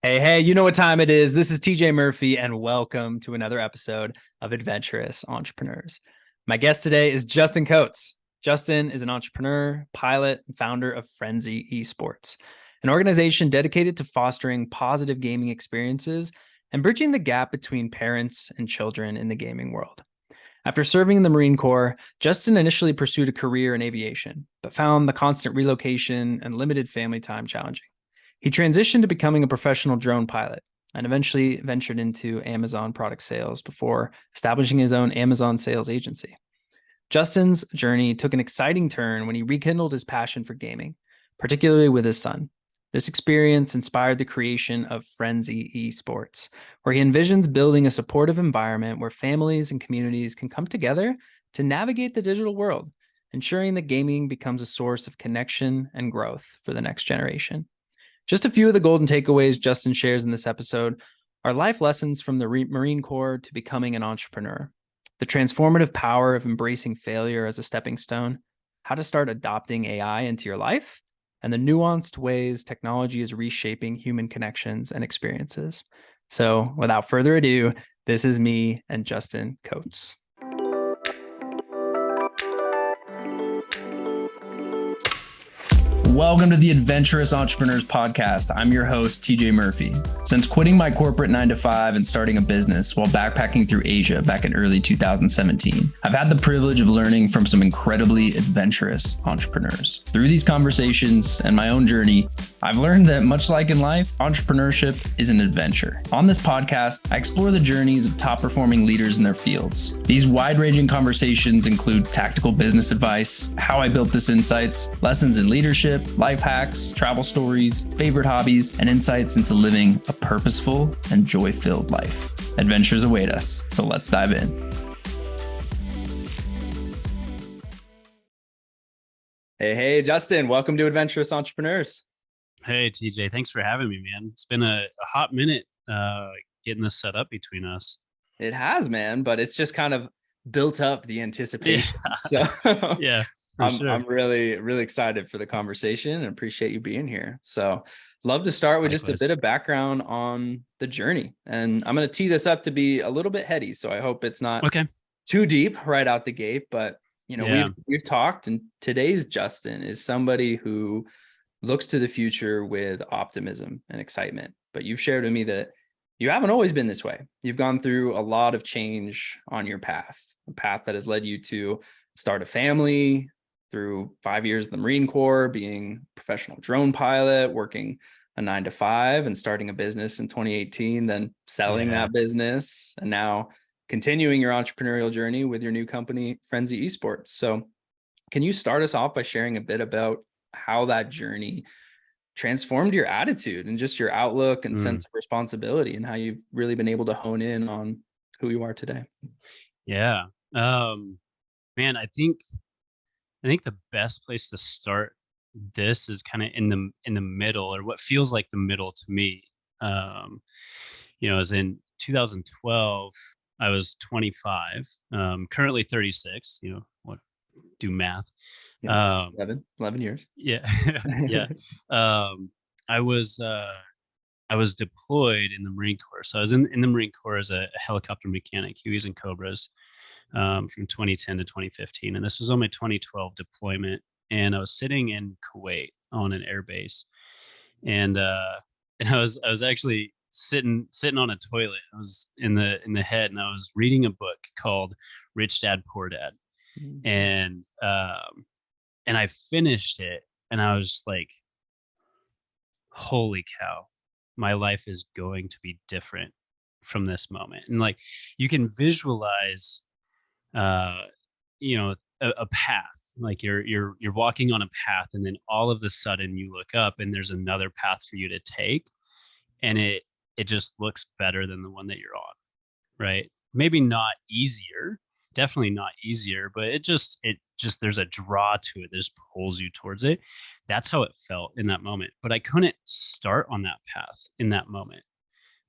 Hey, you know what time it is. This is TJ Murphy, and welcome to another episode of Adventurous Entrepreneurs. My guest today is Justin Coates. Justin is an entrepreneur, pilot, and founder of Frenzy Esports, an organization dedicated to fostering positive gaming experiences and bridging the gap between parents and children in the gaming world. After serving in the Marine Corps, Justin initially pursued a career in aviation, but found the constant relocation and limited family time challenging. He transitioned to becoming a professional drone pilot and eventually ventured into Amazon product sales before establishing his own Amazon sales agency. Justin's journey took an exciting turn when he rekindled his passion for gaming, particularly with his son. This experience inspired the creation of Frenzy Esports, where he envisions building a supportive environment where families and communities can come together to navigate the digital world, ensuring that gaming becomes a source of connection and growth for the next generation. Just a few of the golden takeaways Justin shares in this episode are life lessons from the Marine Corps to becoming an entrepreneur, the transformative power of embracing failure as a stepping stone, how to start adopting AI into your life, and the nuanced ways technology is reshaping human connections and experiences. So, without further ado, this is me and Justin Coates. Welcome to the Adventurous Entrepreneurs Podcast. I'm your host, TJ Murphy. Since quitting my corporate 9-to-5 and starting a business while backpacking through Asia back in early 2017, I've had the privilege of learning from some incredibly adventurous entrepreneurs. Through these conversations and my own journey, I've learned that much like in life, entrepreneurship is an adventure. On this podcast, I explore the journeys of top-performing leaders in their fields. These wide-ranging conversations include tactical business advice, how I built this insights, lessons in leadership, life hacks, travel stories, favorite hobbies, and insights into living a purposeful and joy-filled life. Adventures await us, so let's dive in. Hey, Justin, welcome to Adventurous Entrepreneurs. Hey, TJ, thanks for having me, man. It's been a hot minute getting this set up between us. It has, man, but it's just kind of built up the anticipation. Yeah. So Yeah, I'm really, really excited for the conversation and appreciate you being here. So love to start with just a bit of background on the journey. And I'm going to tee this up to be a little bit heady. So I hope it's not too deep right out the gate, but we've talked, and today's Justin is somebody who looks to the future with optimism and excitement. But you've shared with me that you haven't always been this way. You've gone through a lot of change on your path, a path that has led you to start a family, through 5 years in the Marine Corps, being a professional drone pilot, working a 9-to-5 and starting a business in 2018, then selling that business, and now continuing your entrepreneurial journey with your new company, Frenzy Esports. So can you start us off by sharing a bit about how that journey transformed your attitude and just your outlook and sense of responsibility, and how you've really been able to hone in on who you are today? Yeah. Man, I think the best place to start this is kind of in the middle, or what feels like the middle to me. As in 2012, I was 25, currently 36, do math. 11 years. Yeah. Yeah. I was deployed in the Marine Corps. So I was in the Marine Corps as a helicopter mechanic, Hueys and Cobras, from 2010 to 2015. And this was on my 2012 deployment. And I was sitting in Kuwait on an air base. And I was actually sitting on a toilet. I was in the head, and I was reading a book called Rich Dad, Poor Dad. And I finished it, and I was like, holy cow, my life is going to be different from this moment. And like, you can visualize a path, like you're walking on a path, and then all of a sudden you look up and there's another path for you to take, and it just looks better than the one that you're on, right? Maybe not easier, definitely not easier, but it just there's a draw to it that just pulls you towards it. That's how it felt in that moment. But I couldn't start on that path in that moment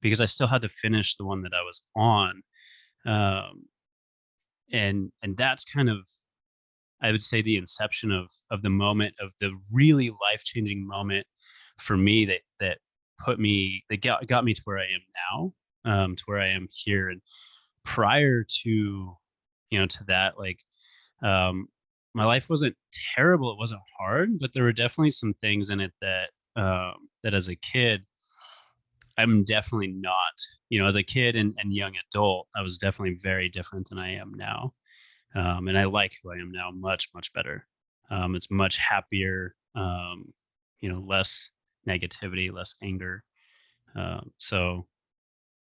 because I still had to finish the one that I was on. And that's kind of, I would say, the inception of the moment, of the really life-changing moment for me that got me to where I am now, to where I am here. And prior to, to that, like, um, my life wasn't terrible. It wasn't hard, but there were definitely some things in it that, that as a kid, I'm definitely not, as a kid and young adult, I was definitely very different than I am now. And I like who I am now much, much better. It's much happier, less negativity, less anger. So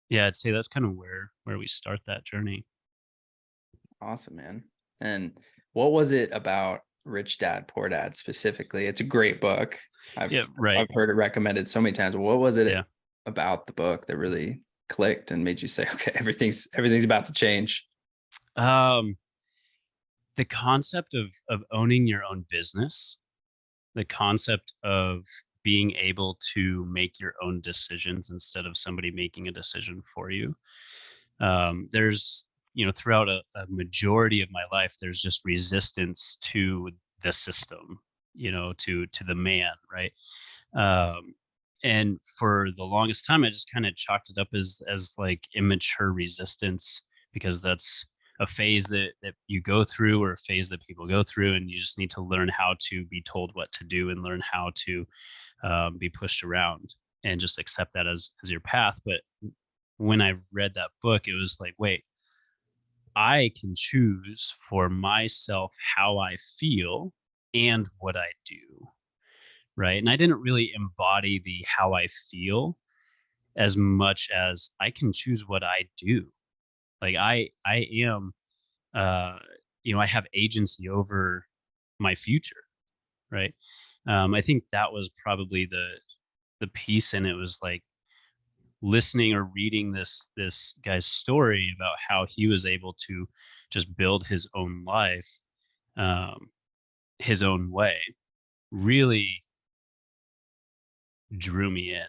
yeah, I'd say that's kind of where we start that journey. Awesome, man. And what was it about Rich Dad Poor Dad specifically? It's a great book. I've Yeah, right. I've heard it recommended so many times. But what was it Yeah. about the book that really clicked and made you say, okay, everything's about to change? Um, the concept of owning your own business, the concept of being able to make your own decisions instead of somebody making a decision for you. There's, throughout a majority of my life, there's just resistance to the system, to the man, right? Um, and for the longest time, I just kind of chalked it up as like immature resistance, because that's a phase that you go through, or a phase that people go through, and you just need to learn how to be told what to do and learn how to, be pushed around, and just accept that as your path. But when I read that book, it was like, wait, I can choose for myself how I feel and what I do, right? And I didn't really embody the how I feel as much as I can choose what I do. Like I am, uh I have agency over my future, right? I think that was probably the piece, and it was like listening or reading this guy's story about how he was able to just build his own life, um, his own way, really drew me in.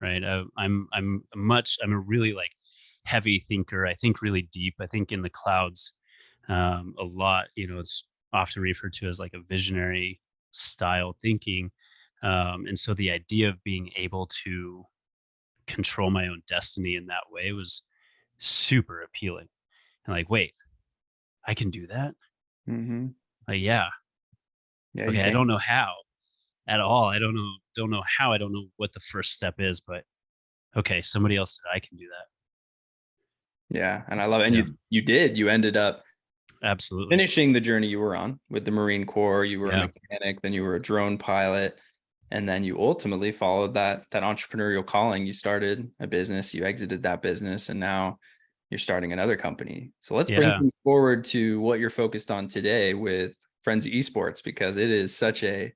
Right. I'm a really like heavy thinker. I think really deep. I think in the clouds, a lot. It's often referred to as like a visionary style thinking. And so the idea of being able to control my own destiny in that way was super appealing. And like, wait, I can do that? Mm-hmm. Like, yeah. Yeah, you Okay, I can. don't know how at all. I don't know how. I don't know what the first step is, but okay, somebody else said I can do that. Yeah, and I love it. And Yeah, you ended up absolutely. finishing the journey you were on with the Marine Corps. You were a Yeah. mechanic, then you were a drone pilot, and then you ultimately followed that entrepreneurial calling. You started a business, you exited that business, and now you're starting another company. So let's bring Yeah. things forward to what you're focused on today with Frenzy Esports, because it is such an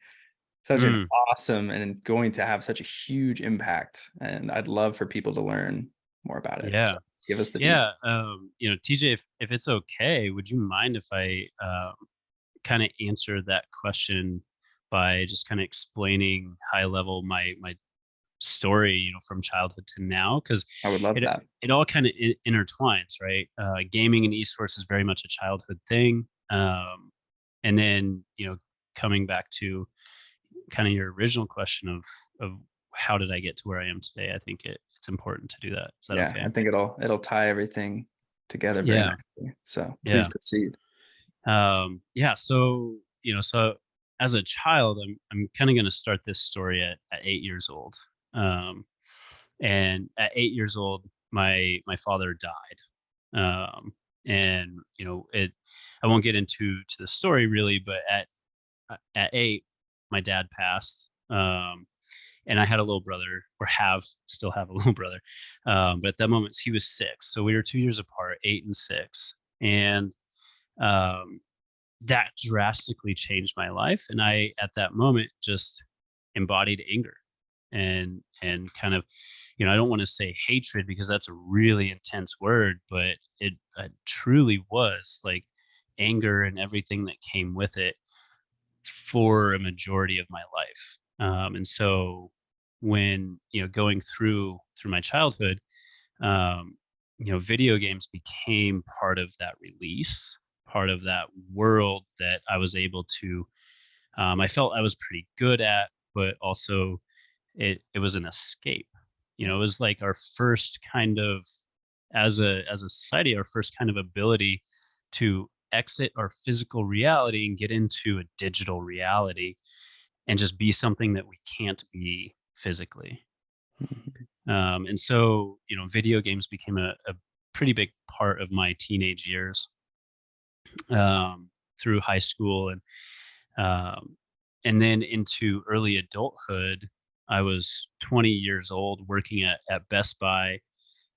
Mm, awesome and going to have such a huge impact. And I'd love for people to learn more about it. So yeah. give us the Yeah. deets. TJ, if it's okay, would you mind if I kind of answer that question by just kind of explaining high level my story, from childhood to now? Because I would love it that. it all kind of intertwines, right? Gaming and esports is very much a childhood thing. And then, coming back to kind of your original question of how did I get to where I am today? I think it's important to do that. Is that Yeah, okay? I think it'll tie everything together very Yeah, nicely. So please yeah, proceed. yeah. So as a child, I'm kind of going to start this story at 8 years old. Um, and at 8 years old, my father died. And it. I won't get into the story really, but at 8, my dad passed. And I had a little brother, or still have a little brother. But at that moment, he was 6. So we were 2 years apart, 8 and 6. And um, that drastically changed my life. And I, at that moment, just embodied anger and kind of, I don't want to say hatred, because that's a really intense word, but it truly was like anger and everything that came with it for a majority of my life. And so when, going through my childhood, um, video games became part of that release, part of that world that I was able to, I felt I was pretty good at, but also it was an escape. It was like our first kind of, as a society, our first kind of ability to exit our physical reality and get into a digital reality and just be something that we can't be physically. And so, video games became a pretty big part of my teenage years, through high school, um, and then into early adulthood. I was 20 years old, working at Best Buy,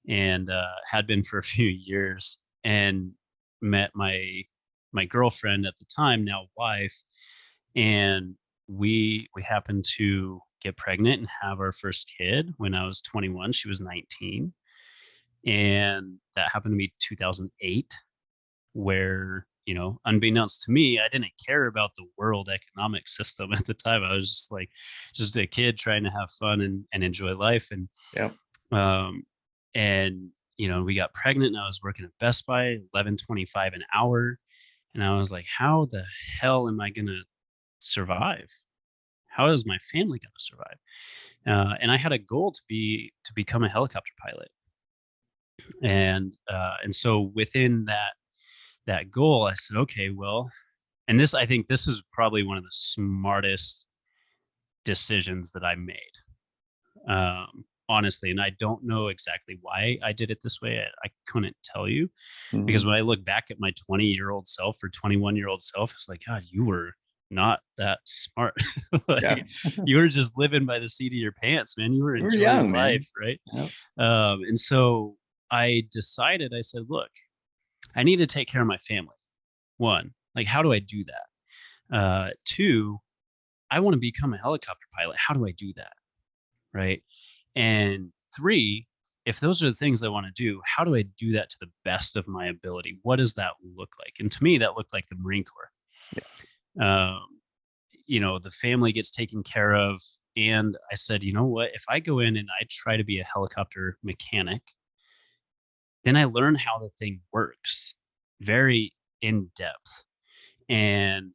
and had been for a few years, and met my girlfriend at the time, now wife, and we happened to get pregnant and have our first kid when I was 21. She was 19, and that happened to be 2008, where, unbeknownst to me, I didn't care about the world economic system at the time. I was just a kid trying to have fun and enjoy life. And Yeah. um and we got pregnant, and I was working at Best Buy, 11.25 an hour, and I was like, how the hell am I gonna survive? How is my family gonna survive? And I had a goal to become a helicopter pilot. And so within that goal, I said, okay, well, and I think this is probably one of the smartest decisions that I made, honestly. And I don't know exactly why I did it this way. I couldn't tell you, because when I look back at my 20-year-old self or 21-year-old self, it's like, God, you were not that smart. Like, Yeah. you were just living by the seat of your pants, man. You were You were enjoying young, man. life, right? Yep. And so I decided, I said, look, I need to take care of my family. One, like, how do I do that? Two, I want to become a helicopter pilot. How do I do that? Right. And three, if those are the things I want to do, how do I do that to the best of my ability? What does that look like? And to me, that looked like the Marine Corps. Um, the family gets taken care of. And I said, you know what? If I go in and I try to be a helicopter mechanic, then I learn how the thing works very in depth. And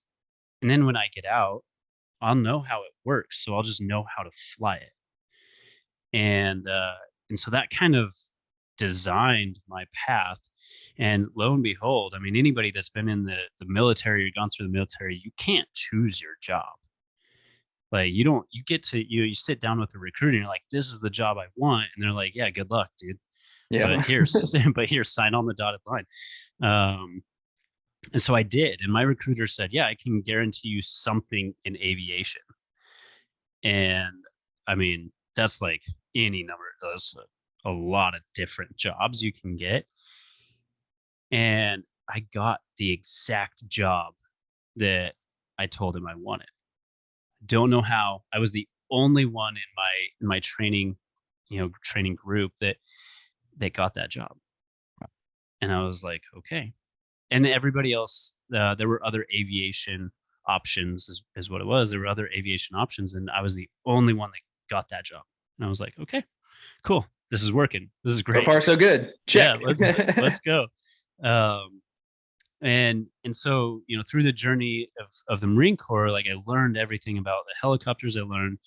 and then when I get out, I'll know how it works. So I'll just know how to fly it. And so that kind of designed my path. And lo and behold, I mean, anybody that's been in the military or gone through the military, you can't choose your job. Like, you don't, you get to, you sit down with a recruiter and you're like, this is the job I want. And they're like, yeah, good luck, dude. Yeah. But here, sign on the dotted line. Um, and so I did. And my recruiter said, yeah, I can guarantee you something in aviation. And I mean, that's like any number. That's a lot of different jobs you can get. And I got the exact job that I told him I wanted. Don't know how. I was the only one in my training, training group that got that job. And I was like, okay. And then everybody else, there were other aviation options, is what it was. There were other aviation options, and I was the only one that got that job. And I was like, okay, cool. This is working. This is So great. far, so good. Yeah, Check. let's go. Um, and so, through the journey of the Marine Corps, like, I learned everything about the helicopters. I learned,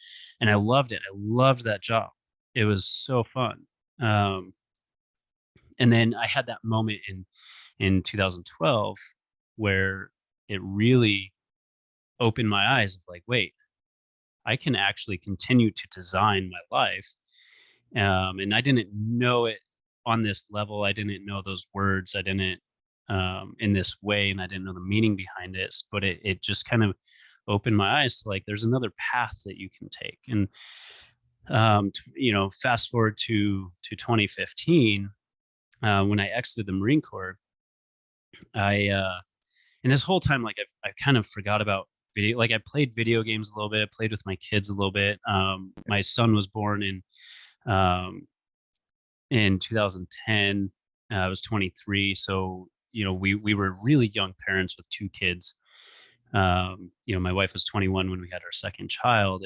and I loved it. I loved that job. It was so fun. Um, and then I had that moment in 2012 where it really opened my eyes of like, wait, I can actually continue to design my life. And I didn't know it on this level. I didn't know those words. I didn't, in this way, and I didn't know the meaning behind it. But it just kind of opened my eyes to, like, there's another path that you can take. And fast forward to 2015, when I exited the Marine Corps, I and this whole time, like, I've kind of forgot about video. Like, I played video games a little bit. I played with my kids a little bit. My son was born um, in 2010. I was 23, so we were really young parents with two kids. My wife was 21 when we had our second child,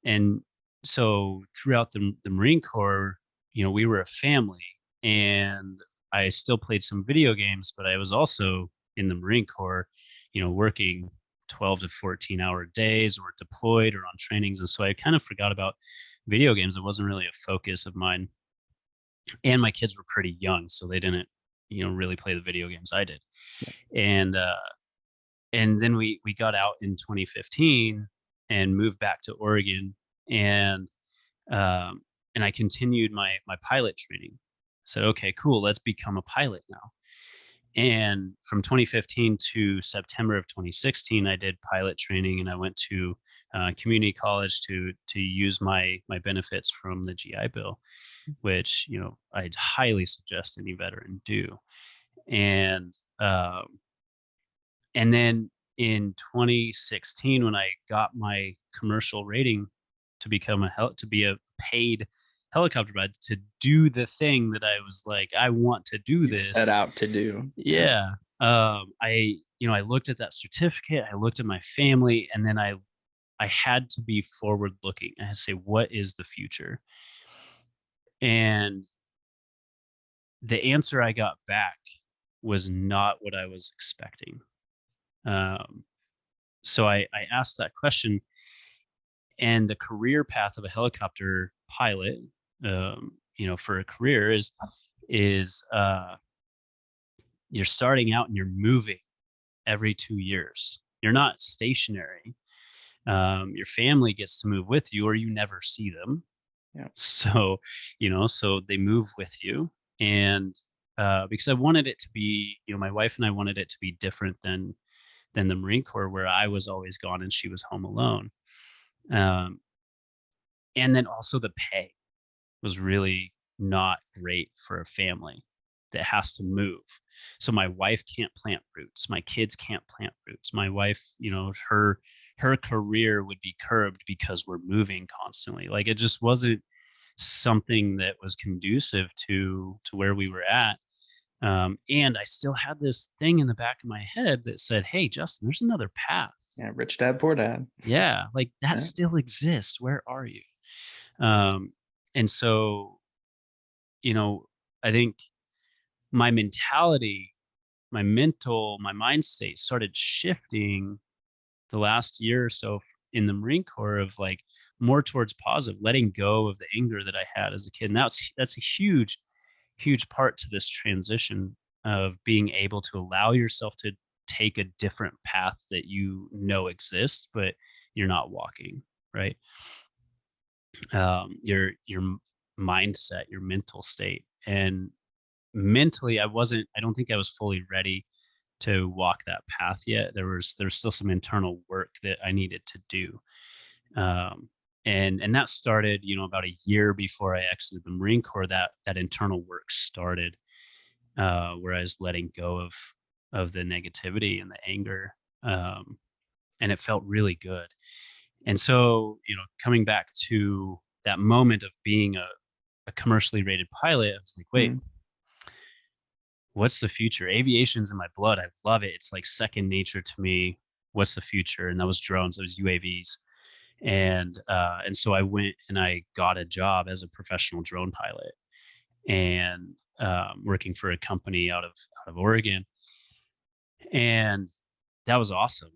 and so throughout the Marine Corps, we were a family, and I still played some video games, but I was also in the Marine Corps, working 12 to 14-hour days, or deployed or on trainings. And so I kind of forgot about video games, it wasn't really a focus of mine. And my kids were pretty young, so they didn't, really play the video games I did. And and then we got out in 2015 and moved back to Oregon, and um, and I continued my pilot training. I said, okay, cool, let's become a pilot now. And from 2015 to September of 2016, I did pilot training, and I went to community college to use my benefits from the GI Bill, which I'd highly suggest any veteran do. And and then in 2016, when I got my commercial rating to become to be a paid helicopter pilot, to do the thing that I was like, I want to do You set this. out to do. Yeah. I looked at that certificate, I looked at my family, and then I had to be forward looking. I had to say, what is the future? And the answer I got back was not what I was expecting. Um, so I asked that question, and the career path of a helicopter pilot, for a career is you're starting out and you're moving every 2 years. You're not stationary. Your family gets to move with you, or you never see them. Yeah. So, so they move with you. And because I wanted it to be, my wife and I wanted it to be different than the Marine Corps, where I was always gone and she was home alone. Um, and then also the pay was really not great for a family that has to move. So my wife can't plant roots. My kids can't plant roots. My wife, her career would be curbed because we're moving constantly. Like, it just wasn't something that was conducive to where we were at. And I still had this thing in the back of my head that said, "Hey, Justin, there's another path. Yeah. Rich dad, poor dad. Yeah, like that Yeah. still exists. Where are you?" Um, and so, you know, I think my mentality, my mind state started shifting the last year or so in the Marine Corps, of like more towards positive, letting go of the anger that I had as a kid. And that's a huge part to this transition of being able to allow yourself to take a different path that exists, but you're not walking, right? Your mindset, your mental state. And mentally, I don't think I was fully ready to walk that path yet. There's still some internal work that I needed to do. Um, and that started, about a year before I exited the Marine Corps. That internal work started, where I was letting go of the negativity and the anger, um, and it felt really good. And so, coming back to that moment of being a commercially rated pilot, I was like, wait, Mm. what's the future? Aviation's in my blood. I love it. It's like second nature to me. What's the future? And that was drones. That was UAVs. And so I went and I got a job as a professional drone pilot, and working for a company out of Oregon. And that was awesome.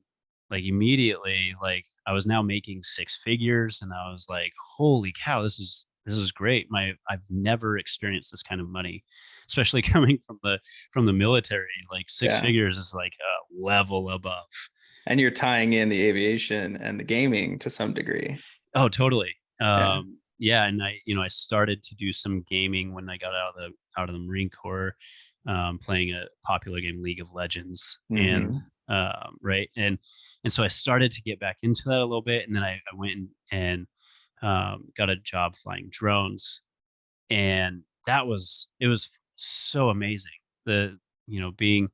Like, immediately, like, I was now making six figures, and I was like, holy cow, this is great. I've never experienced this kind of money, especially coming from the military. Like, six Yeah. figures is like a level above. And you're tying in the aviation and the gaming to some degree. Oh, totally. Yeah. Yeah, and I started to do some gaming when I got out of the Marine Corps, playing a popular game, League of Legends, and Mm-hmm. right, and so I started to get back into that a little bit, and then I went and got a job flying drones, and it was so amazing. Being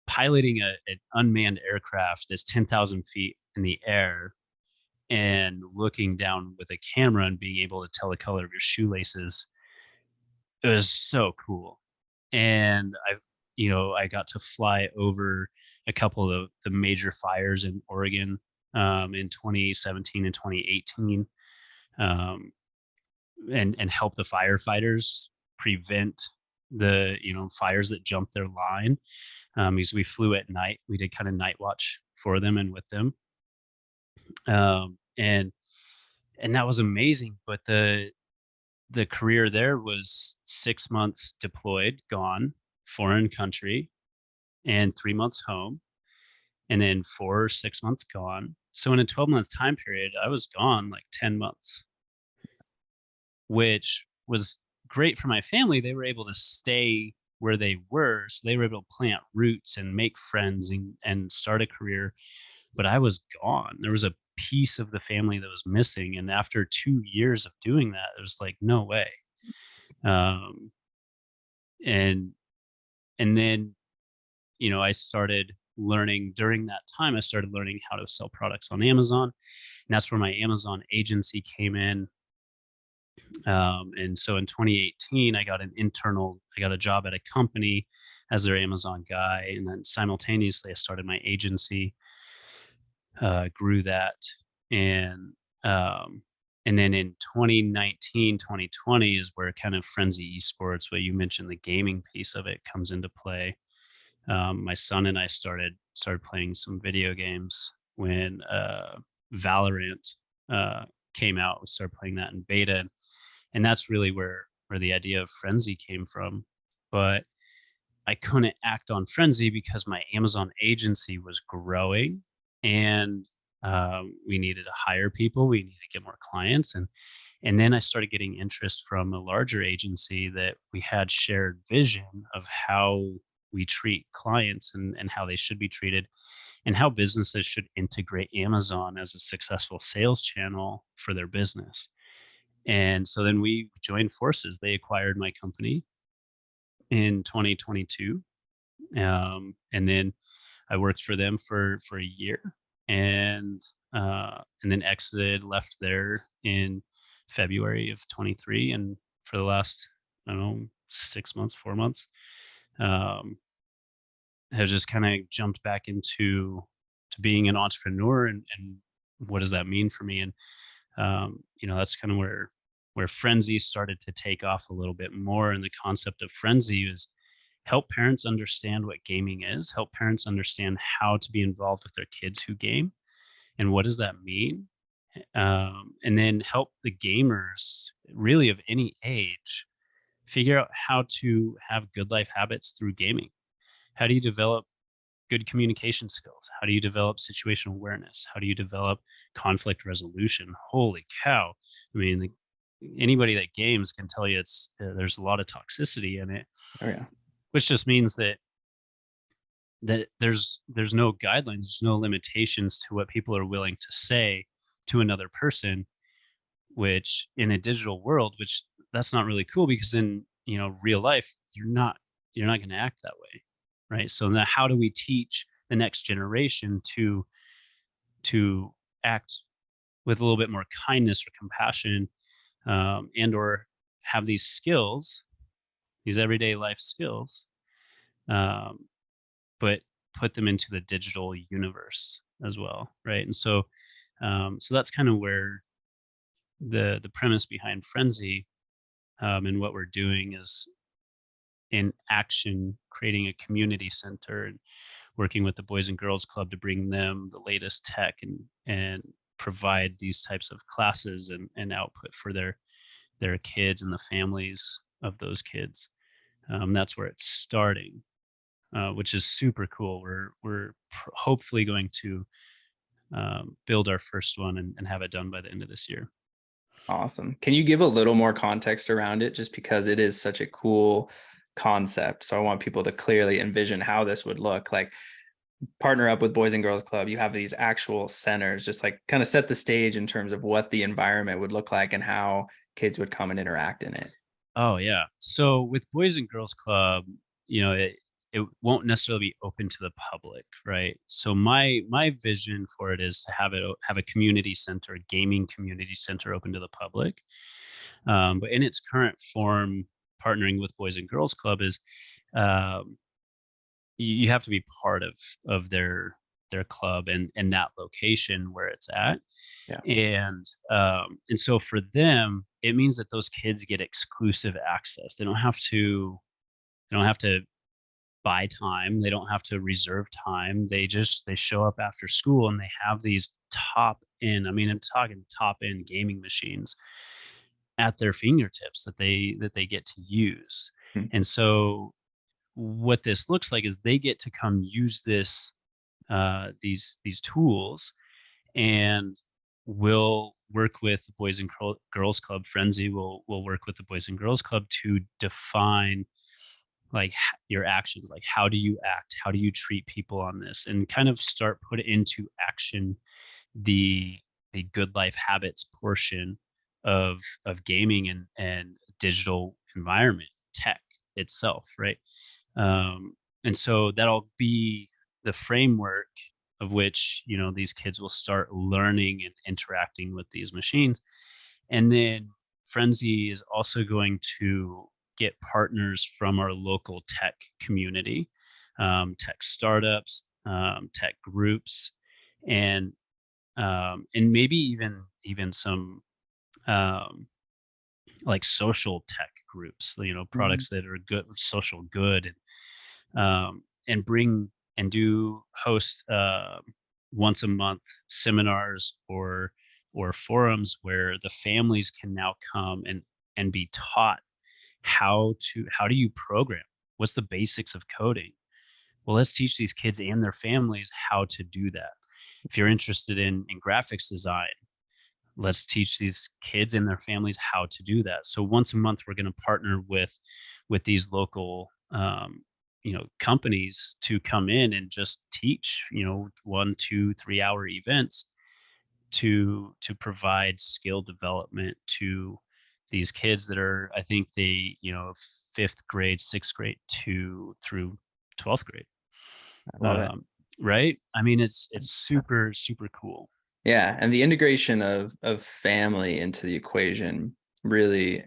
piloting an unmanned aircraft that's 10,000 feet in the air, and looking down with a camera and being able to tell the color of your shoelaces. It was so cool. And I got to fly over a couple of the major fires in Oregon, in 2017 and 2018, um, and help the firefighters prevent the fires that jump their line, because we flew at night. We did kind of night watch for them and with them, and and that was amazing. But the career there was 6 months deployed, gone, foreign country, and 3 months home, and then 4 or 6 months gone. So in a 12-month time period, I was gone like 10 months, which was great for my family. They were able to stay where they were. So they were able to plant roots and make friends and start a career. But I was gone. There was a piece of the family that was missing. And after 2 years of doing that, it was like, no way. Um, and and then, I started learning during that time, I started learning how to sell products on Amazon. And that's where my Amazon agency came in. And so in 2018, I got a job at a company as their Amazon guy. And then simultaneously, I started my agency, grew that. And, um, and then in 2019, 2020 is where kind of Frenzy Esports, what you mentioned, the gaming piece of it comes into play. My son and I started playing some video games when Valorant came out. We started playing that in beta, and that's really where the idea of Frenzy came from. But I couldn't act on Frenzy because my Amazon agency was growing, and we needed to hire people. We needed to get more clients, and then I started getting interest from a larger agency that we had shared vision of how we treat clients and how they should be treated and how businesses should integrate Amazon as a successful sales channel for their business. And so then we joined forces. They acquired my company in 2022. And then I worked for them for a year, and then exited, left there in February of 23. And for the last, I don't know, 6 months, 4 months, um, have just kind of jumped back to being an entrepreneur, and what does that mean for me? And that's kind of where Frenzy started to take off a little bit more. And the concept of Frenzy is help parents understand what gaming is, help parents understand how to be involved with their kids who game, and what does that mean? And then help the gamers, really of any age, figure out how to have good life habits through gaming. How do you develop good communication skills? How do you develop situational awareness? How do you develop conflict resolution? Holy cow. I mean, anybody that games can tell you there's a lot of toxicity in it, Oh yeah. which just means that there's no guidelines, there's no limitations to what people are willing to say to another person, which in a digital world, which that's not really cool, because in real life you're not going to act that way, right? So now how do we teach the next generation to act with a little bit more kindness or compassion, and or have these skills, these everyday life skills, um, but put them into the digital universe as well, right? And so that's kind of where the premise behind Frenzy, and what we're doing is in action, creating a community center and working with the Boys and Girls Club to bring them the latest tech and provide these types of classes and output for their kids and the families of those kids. That's where it's starting, which is super cool. We're hopefully going to build our first one and have it done by the end of this year. Awesome. Can you give a little more context around it, just because it is such a cool concept? So I want people to clearly envision how this would look like. Partner up with Boys and Girls Club, you have these actual centers, just like kind of set the stage in terms of what the environment would look like and how kids would come and interact in it. Oh yeah. So with Boys and Girls Club, it won't necessarily be open to the public, right? So my vision for it is to have a community center, a gaming community center open to the public. But in its current form, partnering with Boys and Girls Club is, um, you have to be part of their club and that location where it's at. Yeah. And so for them, it means that those kids get exclusive access. They don't have to buy time. They don't have to reserve time. They show up after school and they have these top end. I mean, I'm talking top end gaming machines at their fingertips that they get to use. Hmm. And so what this looks like is they get to come use these tools, and we'll work with the Boys and Girls Club. Frenzy will work with the Boys and Girls Club to define like your actions, like how do you act, how do you treat people on this, and kind of start put into action the the good life habits portion of gaming and digital environment tech itself, right? um, and so that'll be the framework of which, these kids will start learning and interacting with these machines. And then Frenzy is also going to get partners from our local tech community, tech startups, tech groups, and maybe even some um, like social tech groups, Mhm. products that are good, social good, and bring and do host once a month seminars or forums where the families can now come and be taught how do you program, what's the basics of coding. Well, let's teach these kids and their families how to do that. If you're interested in graphics design, let's teach these kids and their families how to do that. So once a month we're going to partner with these local companies to come in and just teach 1, 2, 3 hour events to provide skill development to these kids that are, I think, they, fifth grade, sixth grade to through 12th grade. I love it. Right, I mean, it's super super cool. Yeah, and the integration of family into the equation really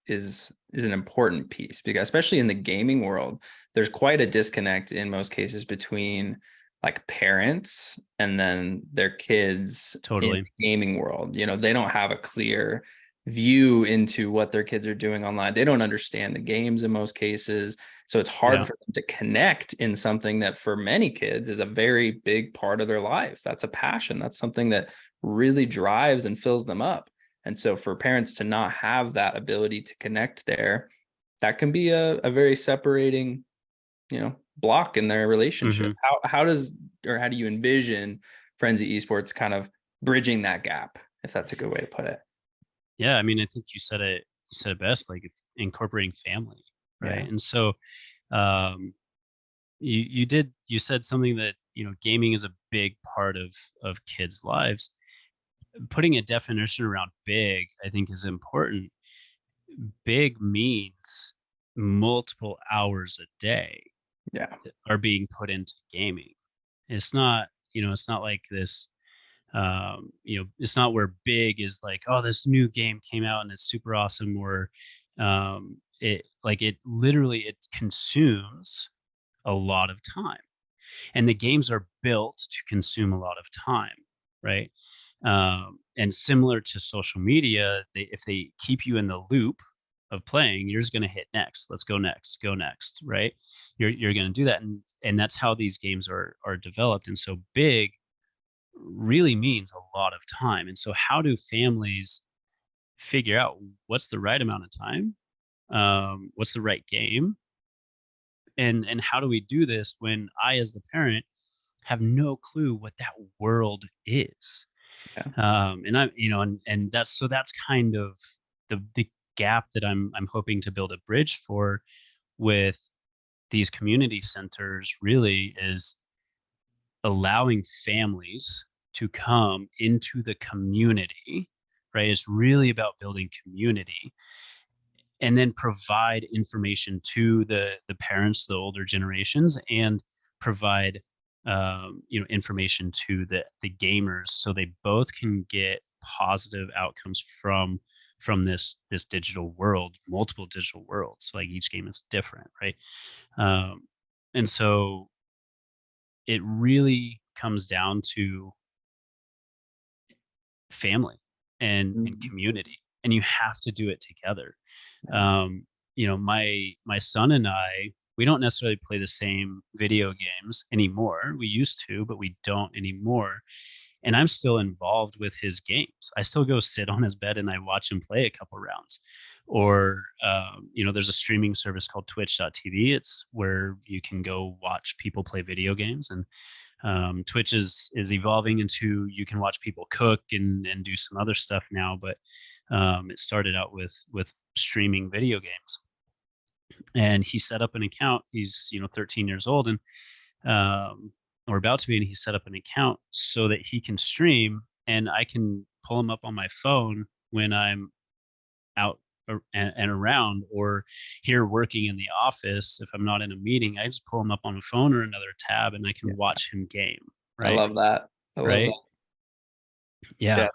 is an important piece, because especially in the gaming world, there's quite a disconnect in most cases between like parents and then their kids in Totally. the gaming world. They don't have a clear view into what their kids are doing online. They don't understand the games in most cases. So it's hard Yeah. for them to connect in something that for many kids is a very big part of their life. That's a passion. That's something that really drives and fills them up. And so for parents to not have that ability to connect there, that can be a very separating, block in their relationship. Hmm. How do you envision Frenzy Esports kind of bridging that gap, if that's a good way to put it? Yeah, I mean, I think you said it best, like incorporating family, Yeah. right? And so um you said something that, gaming is a big part of kids' lives. Putting a definition around big, I think, is important. Big means multiple hours a day Yeah. are being put into gaming. It's not, it's not like this. It's not where big is like, oh, this new game came out and it's super awesome, or it literally it consumes a lot of time, and the games are built to consume a lot of time, right? And similar to social media, if they keep you in the loop of playing, you're just going to hit next. Let's go next, right? You're going to do that, and that's how these games are developed. And so big really means a lot of time. And so how do families figure out what's the right amount of time? What's the right game? And how do we do this when I, as the parent, have no clue what that world is? Yeah. And I, and that's kind of the gap that I'm hoping to build a bridge for with these community centers, really, is allowing families to come into the community, right? It's really about building community, and then provide information to the parents, the older generations, and provide information to the gamers, so they both can get positive outcomes from this digital world, multiple digital worlds. Like each game is different, right? Um, and so it really comes down to family and Mhm. community, and you have to do it together. My son and I, we don't necessarily play the same video games anymore. We used to, but we don't anymore. and I'm still involved with his games. I still go sit on his bed and I watch him play a couple rounds. Or there's a streaming service called Twitch.tv. It's where you can go watch people play video games, and Twitch is evolving into, you can watch people cook and do some other stuff now, but it started out with streaming video games. And he set up an account. He's 13 years old, and or about to be, and he set up an account so that he can stream, and I can pull him up on my phone when I'm out and around, or here working in the office. If I'm not in a meeting, I just pull him up on a phone or another tab, and I can watch him game. I Right. love that. I love Right. that. Yeah.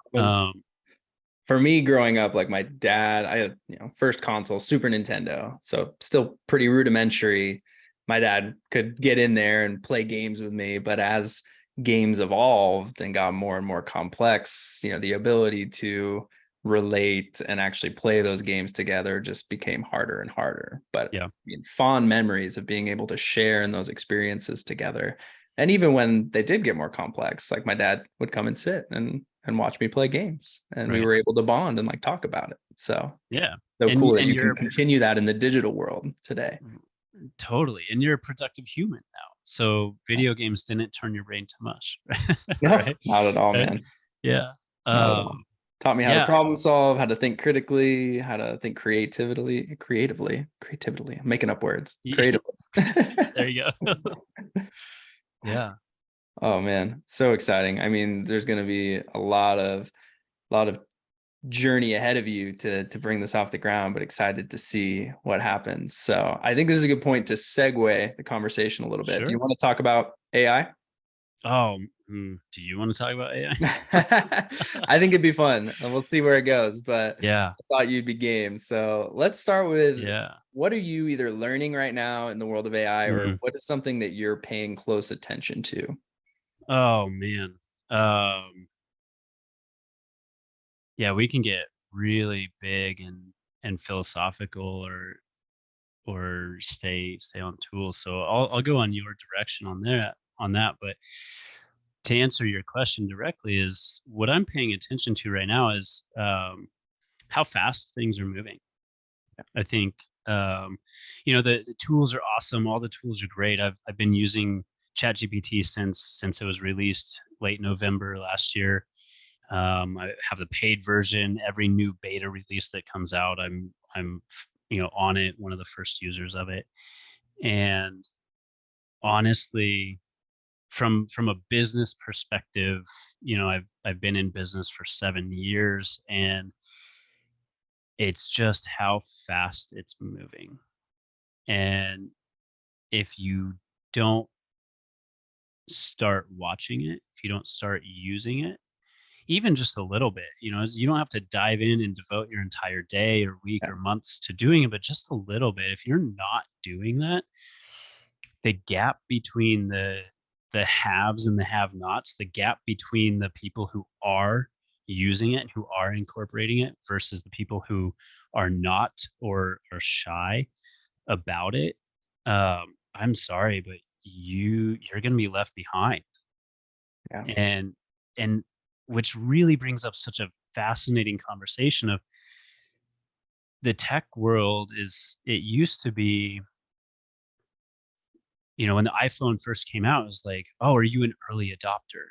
For me growing up, like my dad, I had, first console, Super Nintendo. So still pretty rudimentary. My dad could get in there and play games with me, but as games evolved and got more and more complex, the ability to relate and actually play those games together just became harder and harder. But Yeah. Fond memories of being able to share in those experiences together. And even when they did get more complex, like my dad would come and sit and watch me play games, and we Right. were able to bond and like talk about it. So Yeah. so And cool that and you can you're continue that in the digital world today. totally, and you're a productive human now. So video games didn't turn your brain to mush. No, Right. not at all, Right? man. Yeah. Not at all. Taught me how to Yeah. problem solve, how to think critically, how to think creatively. I'm making up words. Creatively. There you go. Yeah. Oh man, so exciting. I mean, there's going to be a lot of journey ahead of you to bring this off the ground, but excited to see what happens. So I think this is a good point to segue the conversation a little bit. Do you Sure. want to talk about AI? Oh, do you want to talk about AI? I think it'd be fun. And we'll see where it goes, but Yeah. I thought you'd be game. So let's start with, Yeah. what are you either learning right now in the world of AI, or Mhm. what is something that you're paying close attention to? Oh man. Um, yeah, we can get really big and philosophical, or stay on tools. So I'll go on your direction on that. But to answer your question directly, is what I'm paying attention to right now is how fast things are moving. I think the tools are awesome. All the tools are great. I've been using ChatGPT since it was released late November last year. I have the paid version. Every new beta release that comes out, I'm on it, one of the first users of it. And honestly, from a business perspective, I've been in business for 7 years, and it's just how fast it's moving. And if you don't start watching it, if you don't start using it, even just a little bit, you don't have to dive in and devote your entire day or week Yeah. or months to doing it, but just a little bit. If you're not doing that, the gap between the haves and the have-nots, the gap between the people who are using it, who are incorporating it, versus the people who are not, or are shy about it, I'm sorry, but you're going to be left behind. Yeah. And which really brings up such a fascinating conversation of the tech world. It used to be, when the iPhone first came out, it was like, oh, are you an early adopter?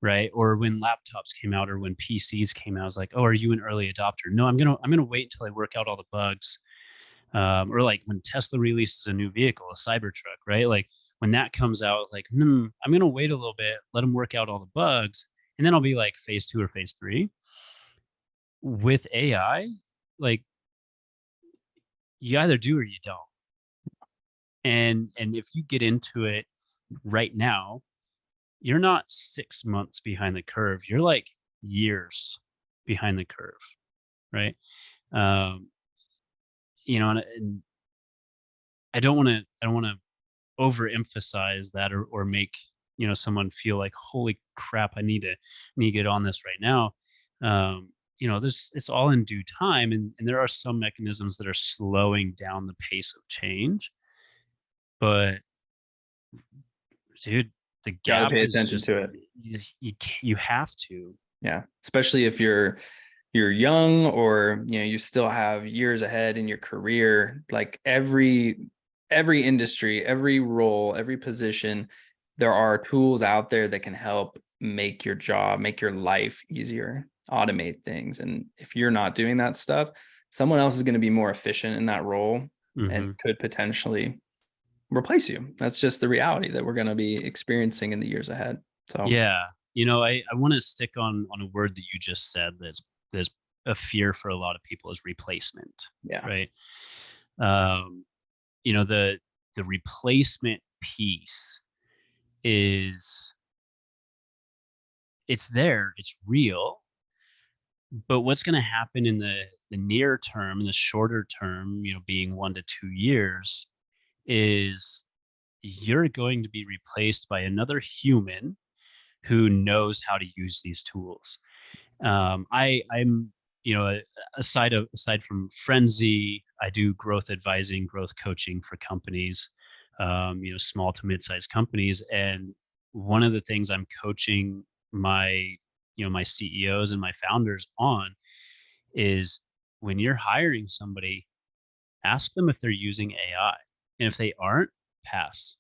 Right? Or when laptops came out, or when PCs came out, it was like, oh, are you an early adopter? No, I'm gonna wait until I work out all the bugs. Or like when Tesla releases a new vehicle, a Cybertruck, right? Like when that comes out, like, I'm gonna wait a little bit, let them work out all the bugs, and then I'll be like phase 2 or phase 3. With AI, like, you either do or you don't. And if you get into it right now, you're not 6 months behind the curve. You're like years behind the curve, right? Um, and I don't want to overemphasize that, or make someone feel like, holy crap, I need to get on this right now. It's all in due time, and there are some mechanisms that are slowing down the pace of change. But dude, the Got to gap pay is attention just to it. you have to. Yeah, especially if you're young, or you still have years ahead in your career. Like every industry, every role, every position, there are tools out there that can help make your job, make your life easier, automate things. And if you're not doing that stuff, someone else is going to be more efficient in that role and Hmm. could potentially replace you. That's just the reality that we're going to be experiencing in the years ahead. So Yeah. I want to stick on a word that you just said that's a fear for a lot of people is replacement, yeah. right? Um, the replacement piece is it's there, it's real, but what's going to happen in the near term, in the shorter term, being 1 to 2 years, is you're going to be replaced by another human who knows how to use these tools. I'm aside from Frenzy, I do growth advising, growth coaching for companies, small to mid-sized companies. And one of the things I'm coaching my CEOs and my founders on is when you're hiring somebody, ask them if they're using AI. And if they aren't, pass.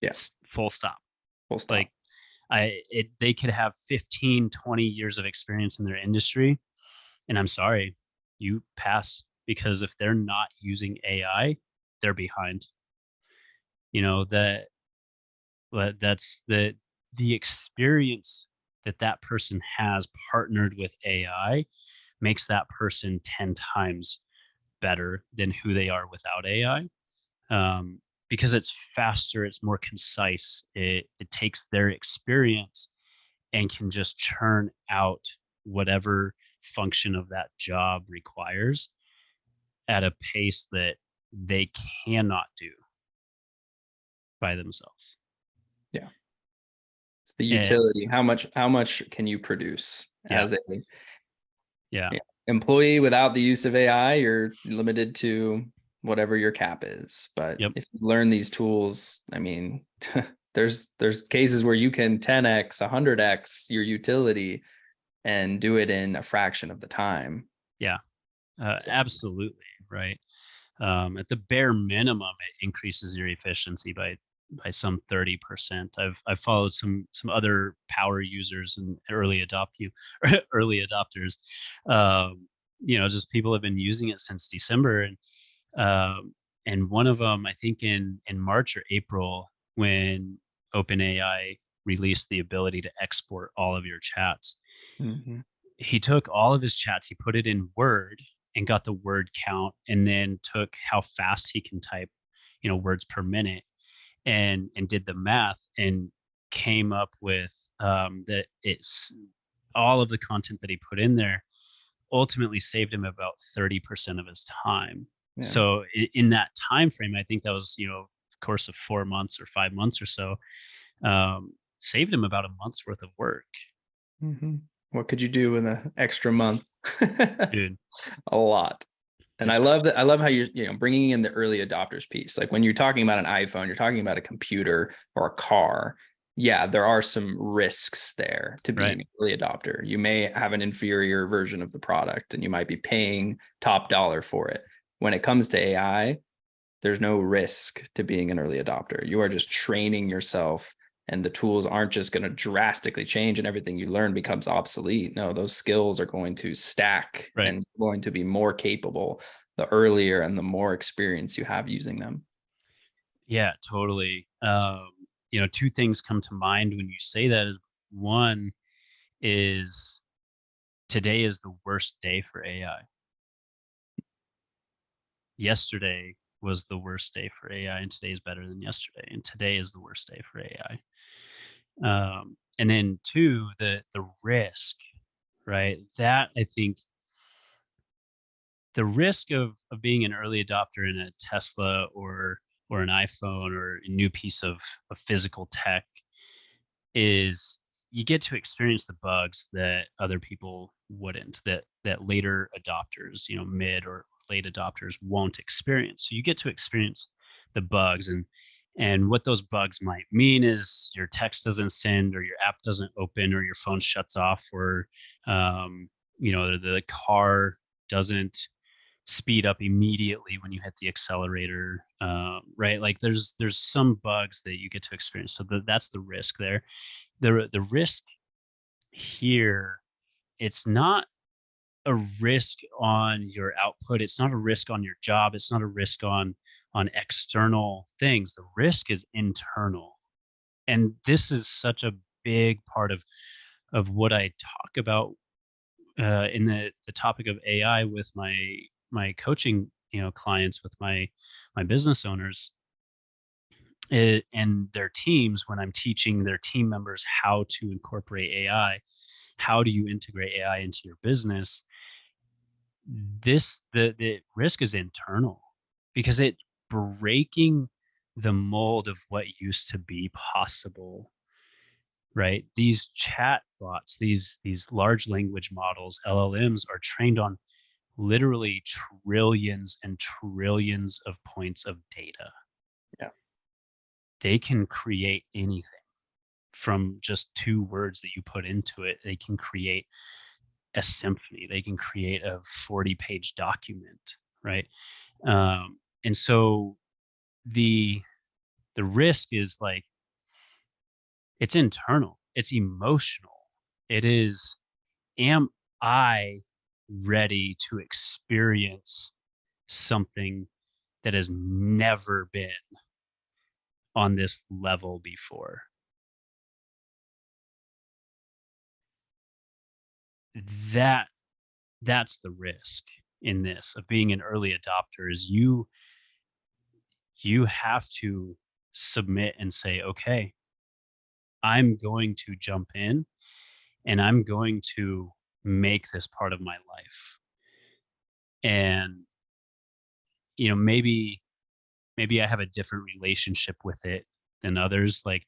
Yeah. Full stop. Full stop. Like they could have 15, 20 years of experience in their industry, and I'm sorry, you pass, because if they're not using AI, they're behind. You know that that's the experience that person has partnered with AI makes that person 10 times better than who they are without AI. Because it's faster, it's more concise. It takes their experience and can just churn out whatever function of that job requires at a pace that they cannot do by themselves. Yeah. It's the And utility. How much can you produce yeah, as a yeah, yeah, employee without the use of AI? You're limited to whatever your cap is. But yep, if you learn these tools, I mean, there's cases where you can 10x, 100x your utility and do it in a fraction of the time. yeah, So absolutely, right. At the bare minimum, it increases your efficiency by some 30%. I've followed some other power users and early adopters. Just people have been using it since December, and one of them, I think in March or April, when OpenAI released the ability to export all of your chats, mhm. he took all of his chats, he put it in Word and got the word count, and then took how fast he can type, words per minute, and did the math and came up with that it's all of the content that he put in there ultimately saved him about 30% of his time. Yeah. So in that time frame, I think that was course of 4 months or 5 months or so, saved him about a month's worth of work, Mhm. What could you do in an extra month? dude. A lot. And I It's love that. I love how you're, bringing in the early adopters piece. Like when you're talking about an iPhone, you're talking about a computer or a car. Yeah, there are some risks there to right. being an early adopter. You may have an inferior version of the product and you might be paying top dollar for it. When it comes to AI, there's no risk to being an early adopter. You are just training yourself, and the tools aren't just going to drastically change and everything you learn becomes obsolete. No, those skills are going to stack Right. and going to be more capable the earlier and the more experience you have using them. Yeah, totally. Two things come to mind when you say that. Is one is today is the worst day for AI. Yesterday was the worst day for AI, and today is better than yesterday. And today is the worst day for AI. And then two, the risk, right? That I think the risk of being an early adopter in a Tesla or an iPhone or a new piece of physical tech is you get to experience the bugs that other people wouldn't, that later adopters, mid or late adopters won't experience. So you get to experience the bugs, And what those bugs might mean is your text doesn't send, or your app doesn't open, or your phone shuts off, or the car doesn't speed up immediately when you hit the accelerator, right? Like there's some bugs that you get to experience. So that's the risk there. The risk here, it's not a risk on your output. It's not a risk on your job. It's not a risk on external things. The risk is internal. And this is such a big part of what I talk about in the topic of AI with my coaching, clients, with my business owners, and their teams, when I'm teaching their team members how to incorporate AI. How do you integrate AI into your business? The risk is internal, because it breaking the mold of what used to be possible, right? These chat bots, these large language models, LLMs, are trained on literally trillions and trillions of points of data. Yeah. They can create anything from just 2 words that you put into it. They can create a symphony. They can create a 40-page document, right? And so the risk is like, it's internal, it's emotional. It is, am I ready to experience something that has never been on this level before? That that's the risk in this of being an early adopter, is you have to submit and say, okay, I'm going to jump in, and I'm going to make this part of my life. And maybe I have a different relationship with it than others. Like,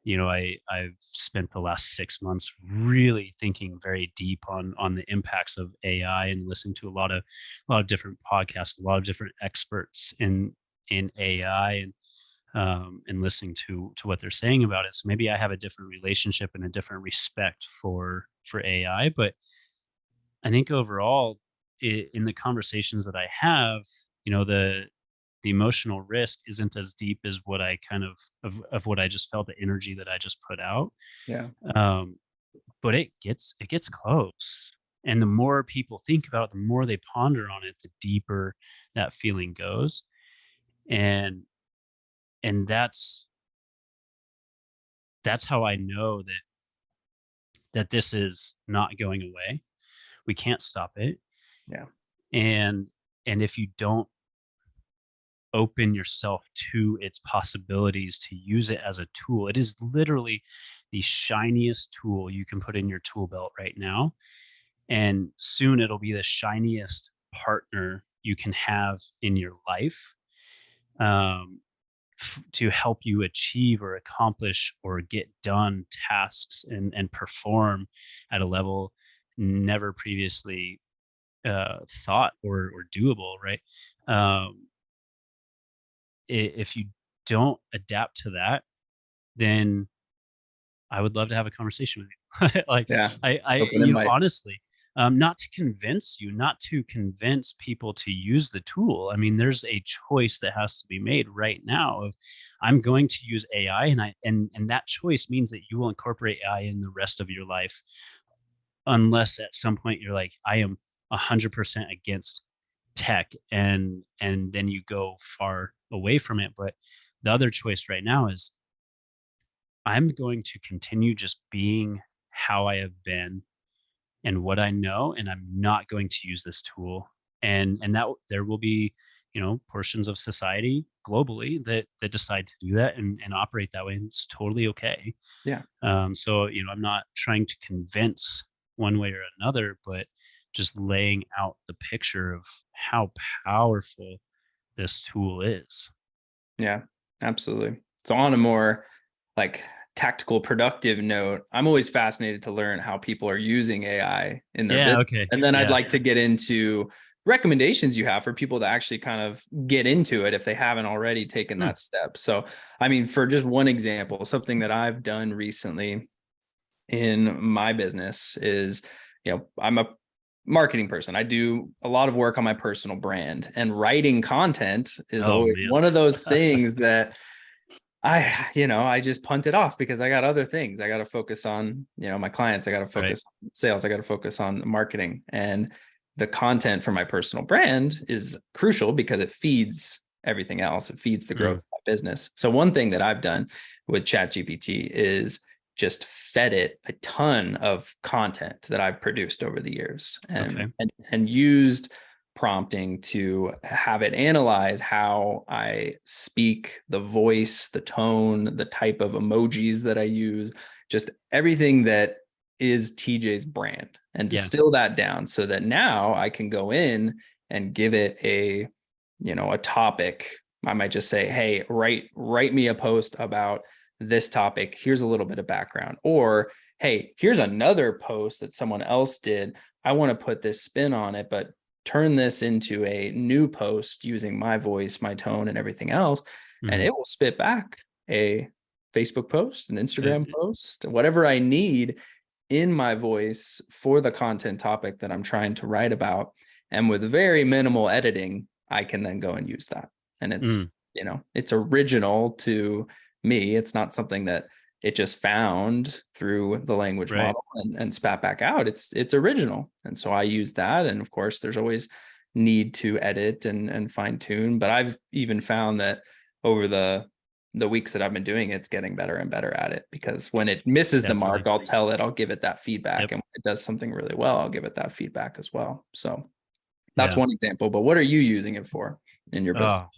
I've spent the last 6 months really thinking very deep on the impacts of AI, and listening to a lot of different podcasts, a lot of different experts in AI, and listening to what they're saying about it. So maybe I have a different relationship and a different respect for AI. But I think overall, in the conversations that I have, the emotional risk isn't as deep as what I kind of what I just felt, the energy that I just put out. Yeah. Um, but it gets close. And the more people think about it, the more they ponder on it, the deeper that feeling goes. And that's how I know that this is not going away. We can't stop it. Yeah. And if you don't open yourself to its possibilities, to use it as a tool, it is literally the shiniest tool you can put in your tool belt right now. And soon it'll be the shiniest partner you can have in your life, um, to help you achieve or accomplish or get done tasks, and perform at a level never previously thought or doable, right? Um, if you don't adapt to that, then I would love to have a conversation with you. Like, Yeah. I Open invite. honestly, not to convince you, not to convince people to use the tool. I mean, there's a choice that has to be made right now of, I'm going to use AI, and that choice means that you will incorporate AI in the rest of your life, unless at some point you're like, I am 100% against tech, and then you go far away from it. But the other choice right now is, I'm going to continue just being how I have been and what I know, and I'm not going to use this tool. And that there will be, portions of society globally that decide to do that, and operate that way, and it's totally okay. Yeah. So, I'm not trying to convince one way or another, but just laying out the picture of how powerful this tool is. Yeah. Absolutely. So on a more like tactical, productive note, I'm always fascinated to learn how people are using AI in their Yeah. business. Okay. And then I'd Yeah. like to get into recommendations you have for people to actually kind of get into it if they haven't already taken Hmm. that step. So, I mean, for just one example, something that I've done recently in my business is, I'm a marketing person. I do a lot of work on my personal brand, and writing content is Oh always man. one of those things that I just punt it off because I got other things. I got to focus on, my clients. I got to Right. focus on sales. I got to focus on marketing, and the content for my personal brand is crucial because it feeds everything else. It feeds the growth Mm. of my business. So one thing that I've done with ChatGPT is just fed it a ton of content that I've produced over the years, and Okay. and used prompting to have it analyze how I speak, the voice, the tone, the type of emojis that I use, just everything that is TJ's brand, and Yeah. distill that down so that now I can go in and give it a topic. I might just say, hey, write me a post about this topic. Here's a little bit of background. Or, hey, here's another post that someone else did. I want to put this spin on it, but turn this into a new post using my voice, my tone, and everything else. And Hmm. it will spit back a Facebook post, an Uh, Instagram post, whatever I need in my voice for the content topic that I'm trying to write about. And with very minimal editing, I can then go and use that. And mm, it's original to me. It's not something that it just found through the language right. model and spat back out. It's original. And so I use that. And of course, there's always need to edit and fine tune. But I've even found that over the weeks that I've been doing, it's getting better and better at it, because when it misses the mark, Definitely. I'll give it that feedback. Yep. And when it does something really well, I'll give it that feedback as well. So that's Yeah. one example. But what are you using it for in your business? Oh,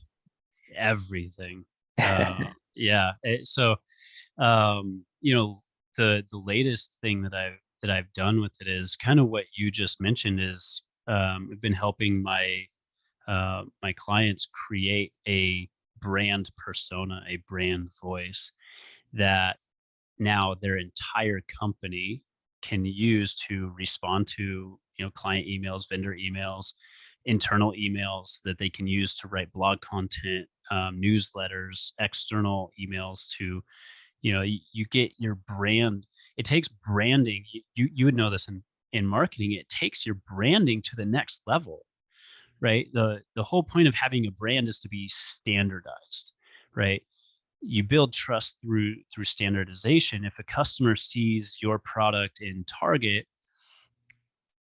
everything. Yeah. So, you know, the latest thing that I've done with it is kind of what you just mentioned is I've been helping my clients create a brand persona, a brand voice that now their entire company can use to respond to, client emails, vendor emails, internal emails that they can use to write blog content, newsletters, external emails to, you get your brand. It takes branding. You would know this in marketing. It takes your branding to the next level, right? The whole point of having a brand is to be standardized, right? You build trust through standardization. If a customer sees your product in Target,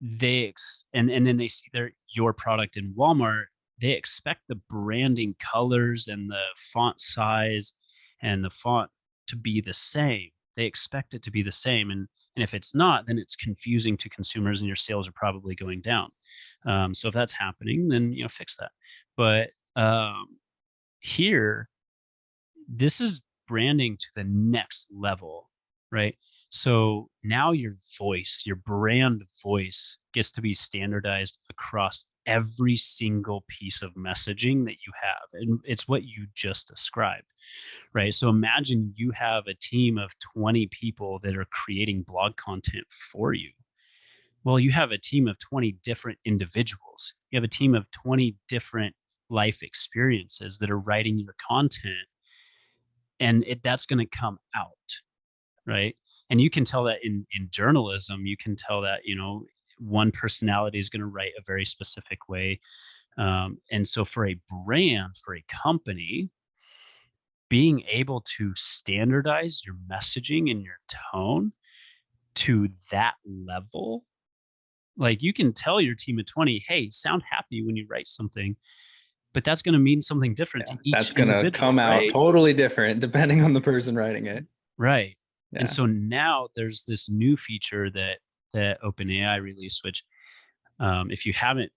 and then they see your product in Walmart, they expect the branding colors and the font size and the font to be the same. They expect it to be the same, and if it's not, then it's confusing to consumers, and your sales are probably going down. So if that's happening, then fix that. But here, this is branding to the next level, right? So now your voice, your brand voice gets to be standardized across every single piece of messaging that you have. And it's what you just described, right? So imagine you have a team of 20 people that are creating blog content for you. Well, you have a team of 20 different individuals. You have a team of 20 different life experiences that are writing your content, and that's going to come out, right? And you can tell that in journalism. You can tell that one personality is going to write a very specific way, and so for a brand, for a company, being able to standardize your messaging and your tone to that level, like you can tell your team of 20, hey, sound happy when you write something, but that's going to mean something different Yeah, to each that's gonna come individual, out right? totally different depending on the person writing it. Right. And Yeah. so now there's this new feature that OpenAI released, which if you haven't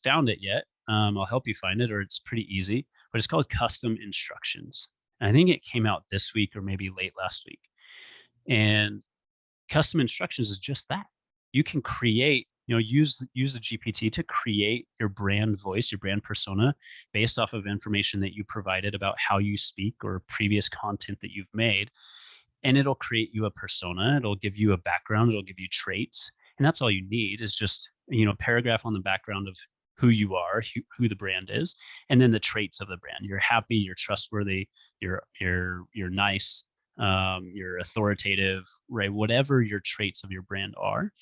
found it yet, I'll help you find it, or it's pretty easy. But it's called custom instructions. And I think it came out this week or maybe late last week. And custom instructions is just that. You can create, use the GPT to create your brand voice, your brand persona, based off of information that you provided about how you speak or previous content that you've made, and it'll create you a persona. It'll give you a background. It'll give you traits, and that's all you need is just a paragraph on the background of who you are, who the brand is, and then the traits of the brand. You're happy, you're trustworthy, you're nice, you're authoritative, right? Whatever your traits of your brand are.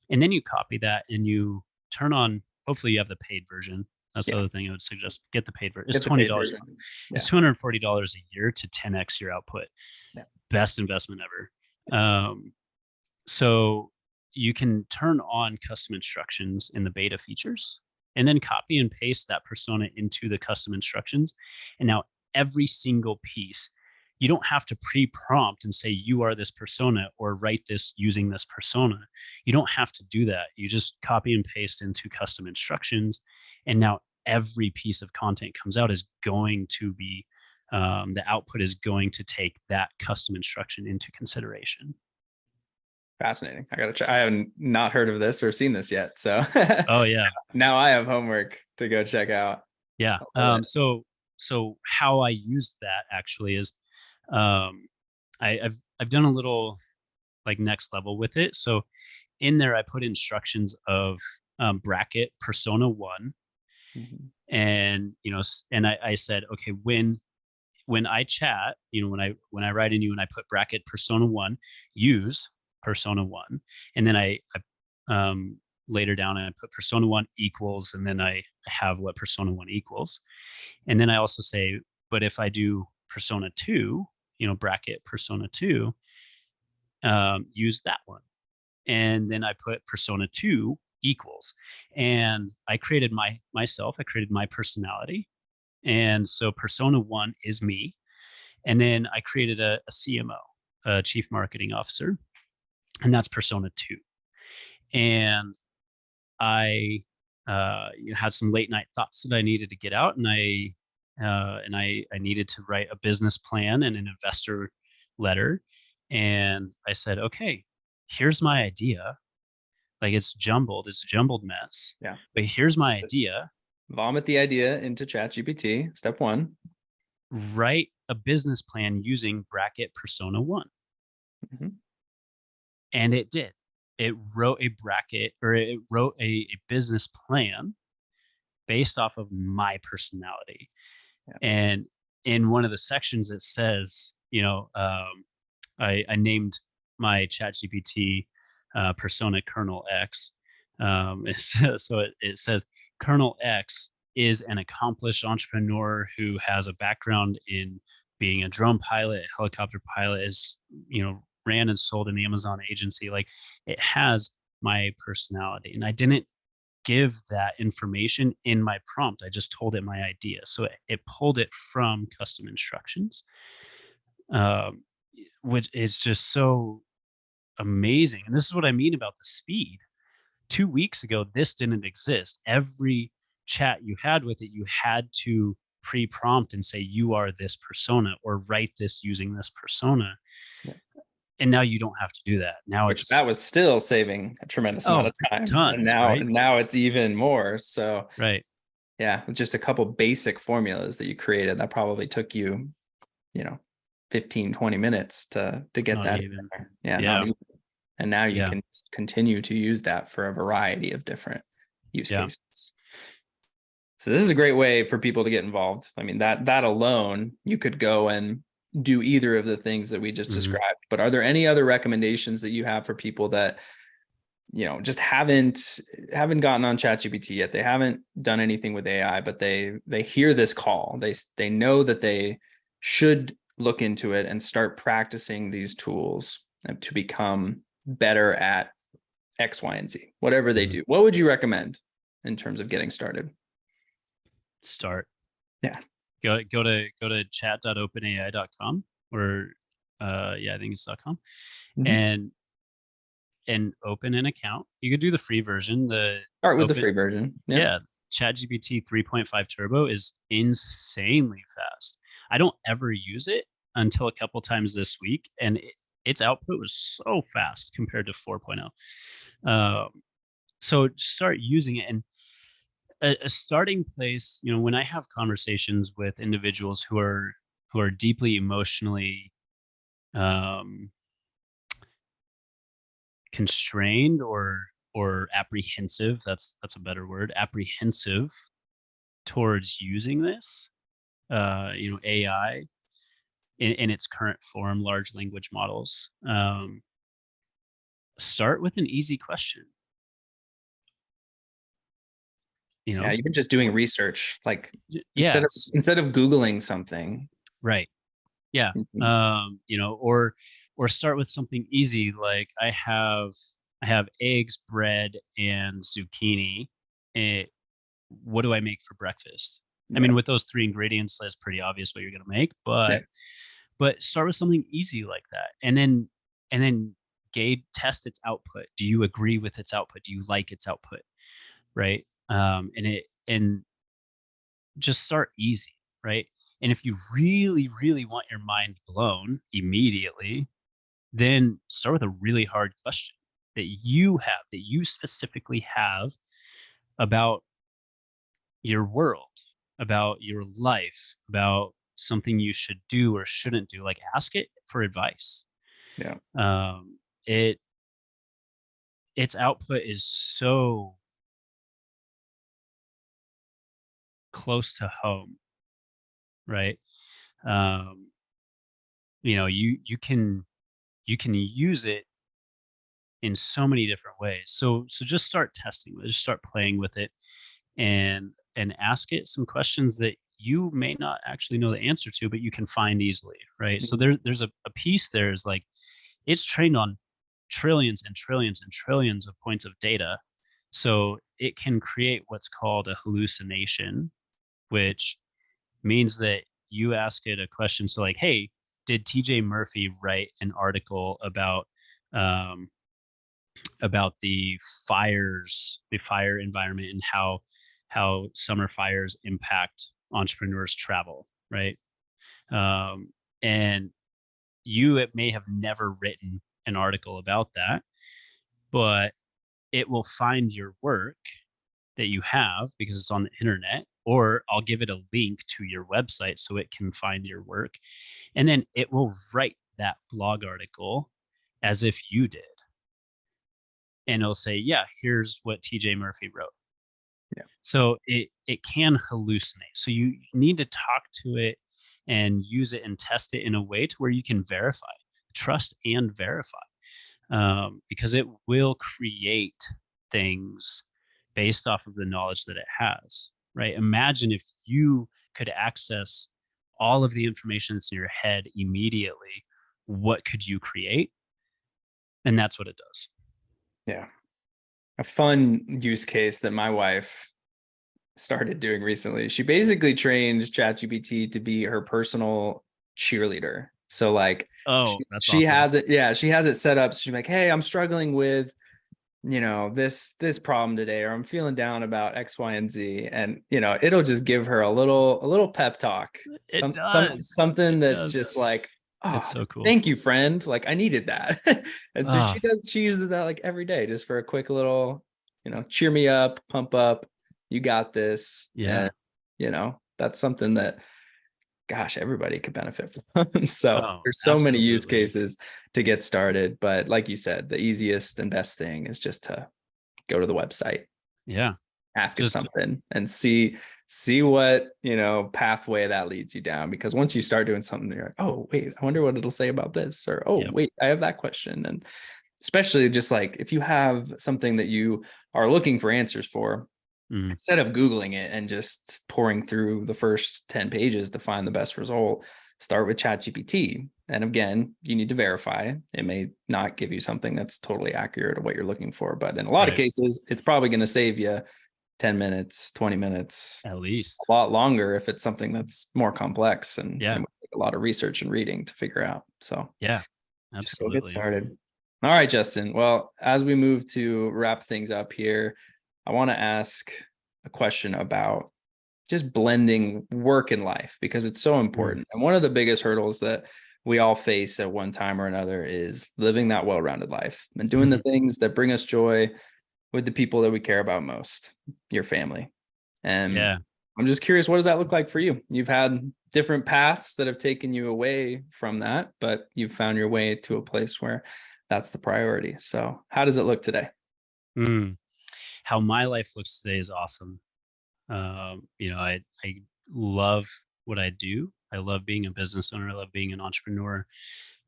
And then you copy that and you turn on, hopefully you have the paid version. That's the Yeah. other thing I would suggest. Get the paid version. It's Get the paid $20 a version. month. Yeah. It's $240 a year to 10x your output. Yeah. Best investment ever. So you can turn on custom instructions in the beta features and then copy and paste that persona into the custom instructions. And now every single piece, you don't have to pre-prompt and say you are this persona or write this using this persona. You don't have to do that. You just copy and paste into custom instructions. And now every piece of content comes out is going to be, the output is going to take that custom instruction into consideration. Fascinating. I gotta try. I haven't not heard of this or seen this yet. So Oh yeah. now I have homework to go check out. Yeah. So how I used that actually is, I've done a little like next level with it. So in there, I put instructions of bracket persona one, Mhm. and and I said, okay, when I chat, when I write in you and I put bracket persona one, use persona one, and then I later down I put persona one equals, and then I have what persona one equals, and then I also say, but if I do persona two, bracket persona two, use that one, and then I put persona two equals, and I created myself, I created my personality, and so persona one is me. And then I created a CMO, a chief marketing officer, and that's persona two. And I had some late night thoughts that I needed to get out, and I needed to write a business plan and an investor letter. And I said, okay, here's my idea. Like it's a jumbled mess. Yeah. But here's my idea. Vomit the idea into ChatGPT. Step one. Write a business plan using bracket persona one. Mm-hmm. And it did. It wrote a bracket, or it wrote a business plan based off of my personality. Yeah. And in one of the sections, it says, I named my ChatGPT persona Colonel X. It says Colonel X is an accomplished entrepreneur who has a background in being a drone pilot, helicopter pilot, is ran and sold an Amazon agency. Like it has my personality, and I didn't give that information in my prompt. I just told it my idea, so it pulled it from custom instructions, um, which is just so amazing. And this is what I mean about the speed. 2 weeks ago, this didn't exist. Every chat you had with it, you had to pre-prompt and say, you are this persona, or write this using this persona. Yeah. And now you don't have to do that. Now Which it's, that was still saving a tremendous amount of time. And tons, right? now it's even more. So Right. yeah, just a couple basic formulas that you created that probably took you, 15, 20 minutes to get Not that even. in there. Yeah, Yeah. not even. And now you Yeah. can continue to use that for a variety of different use Yeah. cases. So this is a great way for people to get involved. I mean, that alone, you could go and do either of the things that we just Mhm. described. But are there any other recommendations that you have for people that just haven't gotten on ChatGPT yet? They haven't done anything with AI, but they hear this call. They know that they should look into it and start practicing these tools to become better at X, Y, and Z, whatever they do. What would you recommend in terms of getting started? Start. Yeah. Go to chat.openai.com, or I think it's .com, Mm-hmm. and open an account. You could do the free version. Start with the free version. Yeah. ChatGPT 3.5 Turbo is insanely fast. I don't ever use it until a couple times this week, and its output was so fast compared to 4.0. So start using it. And a starting place, when I have conversations with individuals who are deeply emotionally constrained, or or apprehensive, that's a better word, apprehensive towards using this, AI in its current form, large language models, start with an easy question. Yeah, even just doing What, research, like yes, instead of Googling something. right. Yeah. Mhm. Or start with something easy like I have eggs, bread, and zucchini. Eh, what do I make for breakfast? I Yeah. mean, with those three ingredients, that's pretty obvious what you're gonna make, Yeah. but start with something easy like that. And then gauge test its output. Do you agree with its output? Do you like its output? Right. And just start easy, right? And if you really, really want your mind blown immediately, then start with a really hard question that you specifically have about your world, about your life, about something you should do or shouldn't do. Like ask it for advice. Yeah. Um, it its output is so close to home, right? Um, you can use it in so many different ways. So just start testing with it, just start playing with it and ask it some questions that you may not actually know the answer to, but you can find easily, right? So Mhm. there's a piece there is like it's trained on trillions and trillions and trillions of points of data. So it can create what's called a hallucination, which means that you ask it a question. So like, hey, did TJ Murphy write an article um, about the fire environment, and how summer fires impact entrepreneurs' travel, right? Um, and it may have never written an article about that, but it will find your work that you have because it's on the internet, or I'll give it a link to your website so it can find your work, and then it will write that blog article as if you did, and it'll say, yeah, here's what TJ Murphy wrote. Yeah. So it can hallucinate. So you need to talk to it and use it and test it in a way to where you can verify, trust and verify, because it will create things based off of the knowledge that it has. Right? Imagine if you could access all of the information that's in your head immediately. What could you create? And that's what it does. Yeah. A fun use case that my wife started doing recently. She basically trained ChatGPT to be her personal cheerleader. So like Oh, that's she awesome. has it, yeah, she has it set up. So she's like, hey, I'm struggling with, this problem today, or I'm feeling down about X, Y, and Z. And it'll just give her a little pep talk. It does. Something It that's does. just like, It's oh, so cool. thank you, friend. Like I needed that. And so Ah, she uses that like every day just for a quick little, cheer me up, pump up, you got this. yeah. And that's something that, gosh, everybody could benefit from. So Oh, there's so many use absolutely. cases to get started. But like you said, the easiest and best thing is just to go to the website, Yeah. ask it Just something, and see what pathway that leads you down. Because once you start doing something, you're like, oh wait, I wonder what it'll say about this, or oh yep. wait, I have that question. And especially just like if you have something that you are looking for answers for, Mm, instead of Googling it and just pouring through the first 10 pages to find the best result, start with ChatGPT. And again, you need to verify. It may not give you something that's totally accurate of what you're looking for, but in a lot of right. cases, it's probably going to save you 10 minutes, 20 minutes, At least. a lot longer if it's something that's more complex and Yeah. would take a lot of research and reading to figure out. So Yeah. just go get Absolutely. started. All right, Justin. Well, as we move to wrap things up here, I want to ask a question about just blending work and life because it's so Mm, important. And one of the biggest hurdles that we all face at one time or another is living that well-rounded life and doing the things that bring us joy with the people that we care about most, your family. And yeah. I'm just curious, what does that look like for you? You've had different paths that have taken you away from that, but you've found your way to a place where that's the priority. So how does it look today? Mm. How my life looks today is awesome. I love what I do. I love being a business owner. I love being an entrepreneur.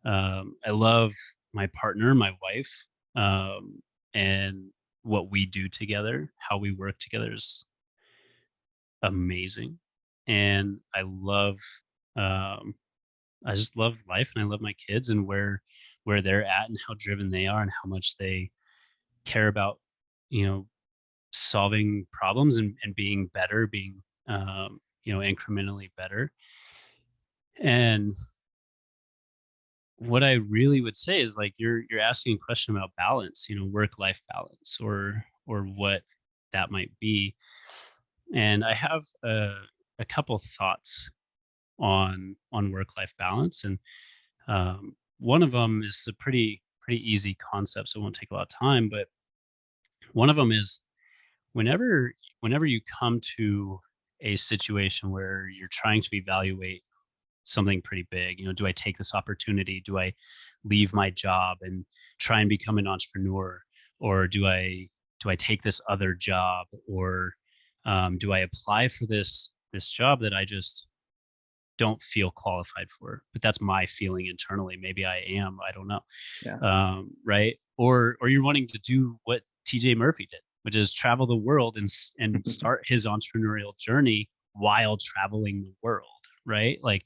I love my partner, my wife, and what we do together. How we work together is amazing, and um, I just love life, and I love my kids and where they're at and how driven they are and how much they care about, you know, solving problems and being better, being incrementally better. And what I really would say is like you're asking a question about balance, work life balance or what that might be. And I have a couple thoughts on work life balance, and one of them is a pretty easy concept, so it won't take a lot of time. But one of them is whenever whenever you come to a situation where you're trying to evaluate something pretty big, do I take this opportunity? Do I leave my job and try and become an entrepreneur, or do I take this other job, or do I apply for this job that I just don't feel qualified for? But that's my feeling internally. Maybe I am. I don't know. Yeah. Right? Or you're wanting to do what TJ Murphy did, which is travel the world and start his entrepreneurial journey while traveling the world, right? Like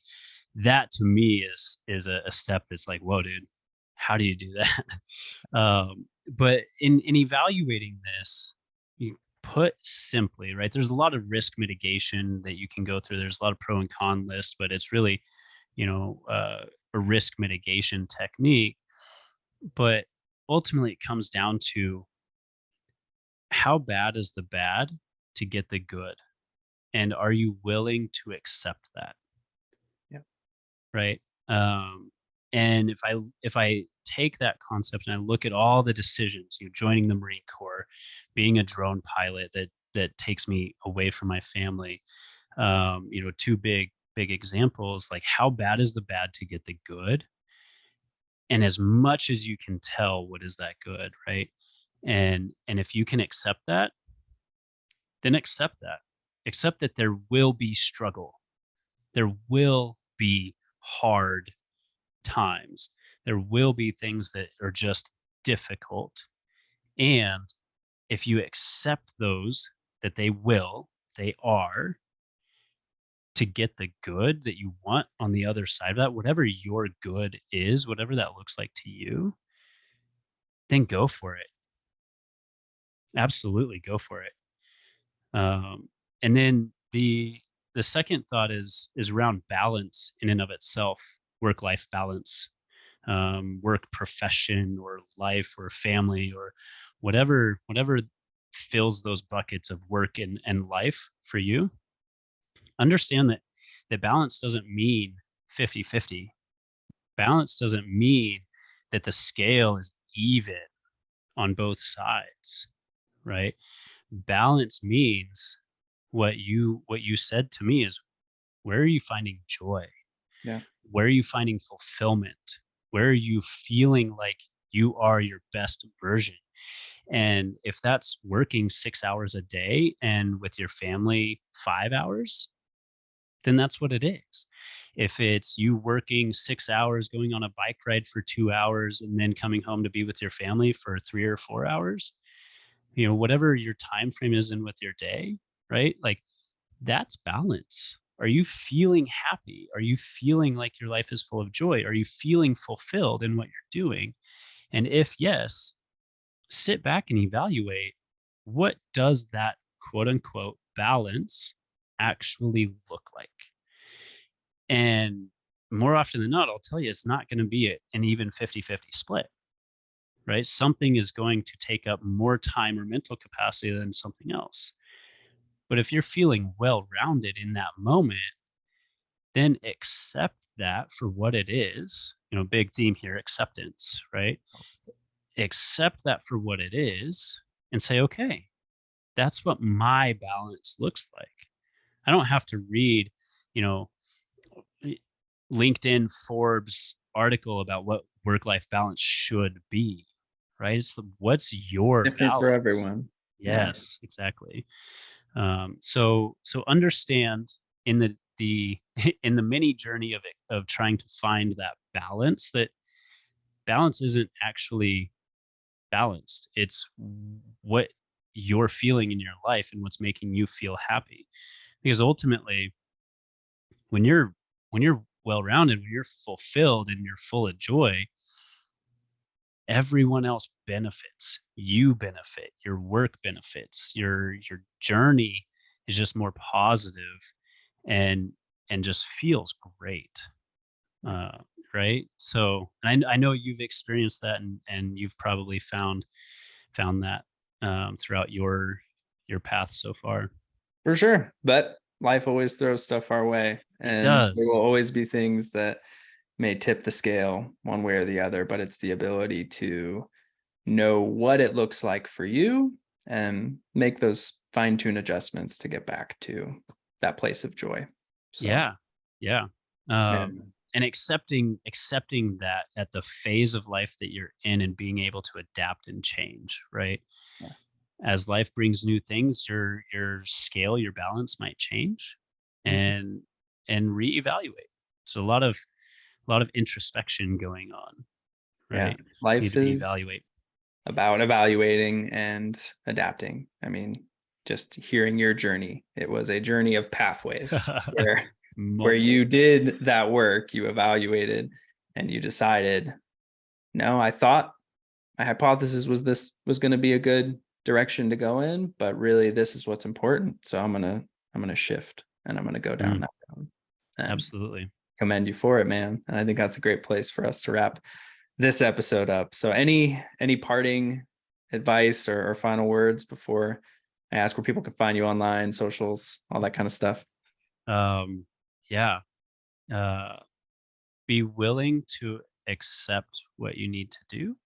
that to me is a step that's like, whoa, dude, how do you do that? But in evaluating this, you put simply, right? There's a lot of risk mitigation that you can go through. There's a lot of pro and con list, but it's really, a risk mitigation technique. But ultimately, it comes down to how bad is the bad to get the good, and are you willing to accept that? Yeah. Right? Um, and if I take that concept and I look at all the decisions, joining the Marine Corps, being a drone pilot that takes me away from my family, two big examples, like how bad is the bad to get the good? And as much as you can tell, what is that good, right? And if you can accept that, then accept that. Accept that there will be struggle. There will be hard times. There will be things that are just difficult. And if you accept those, that they are, to get the good that you want on the other side of that, whatever your good is, whatever that looks like to you, then go for it. Absolutely go for it. And then the second thought is around balance in and of itself, work life balance, work profession or life or family or whatever fills those buckets of work and life for you. Understand that the balance doesn't mean 50-50. Balance doesn't mean that the scale is even on both sides, right? Balance means what you said to me is, where are you finding joy? Yeah. Where are you finding fulfillment? Where are you feeling like you are your best version? And if that's working 6 hours a day and with your family 5 hours, then that's what it is. If it's you working 6 hours, going on a bike ride for 2 hours, and then coming home to be with your family for 3 or 4 hours, whatever your time frame is in with your day, right? Like that's balance. Are you feeling happy? Are you feeling like your life is full of joy? Are you feeling fulfilled in what you're doing? And if yes, sit back and evaluate, what does that quote unquote balance actually look like? And more often than not, I'll tell you, it's not going to be an even 50-50 split, right? Something is going to take up more time or mental capacity than something else. But if you're feeling well rounded in that moment, then accept that for what it is. Big theme here, acceptance, right? Accept that for what it is and say, okay, that's what my balance looks like. I don't have to read, you know, LinkedIn, Forbes article about what work life balance should be, right? What's your Different for balance? everyone. Yeah, Yes, exactly. So understand in the in the mini journey of trying to find that balance, that balance isn't actually balanced. It's what you're feeling in your life and what's making you feel happy. Because ultimately, when you're well-rounded, when you're fulfilled and you're full of joy, everyone else benefits. You benefit, your work benefits, your journey is just more positive and just feels great. Uh, right? So, and I know you've experienced that, and you've probably found that throughout your path so far. for sure. But life always throws stuff our way, It and there will does. always be things that may tip the scale one way or the other, but it's the ability to know what it looks like for you and make those fine-tune adjustments to get back to that place of joy. So, Yeah. Yeah. yeah, And accepting that at the phase of life that you're in, and being able to adapt and change, right? yeah. As life brings new things, your scale, your balance might change, Mhm. and reevaluate. So a lot of introspection going on, Yeah. right? Need Life to is reevaluate. about evaluating and adapting. I mean, just hearing your journey, it was a journey of pathways where Multiple. you did that work, you evaluated and you decided, no, I thought my hypothesis was this was going to be a good direction to go in, but really this is what's important. So I'm gonna shift and I'm gonna go down Mm, that road. And absolutely. commend you for it, man. And I think that's a great place for us to wrap this episode up. So any parting advice or final words before I ask where people can find you online, socials, all that kind of stuff? Yeah. Uh, be willing to accept what you need to do,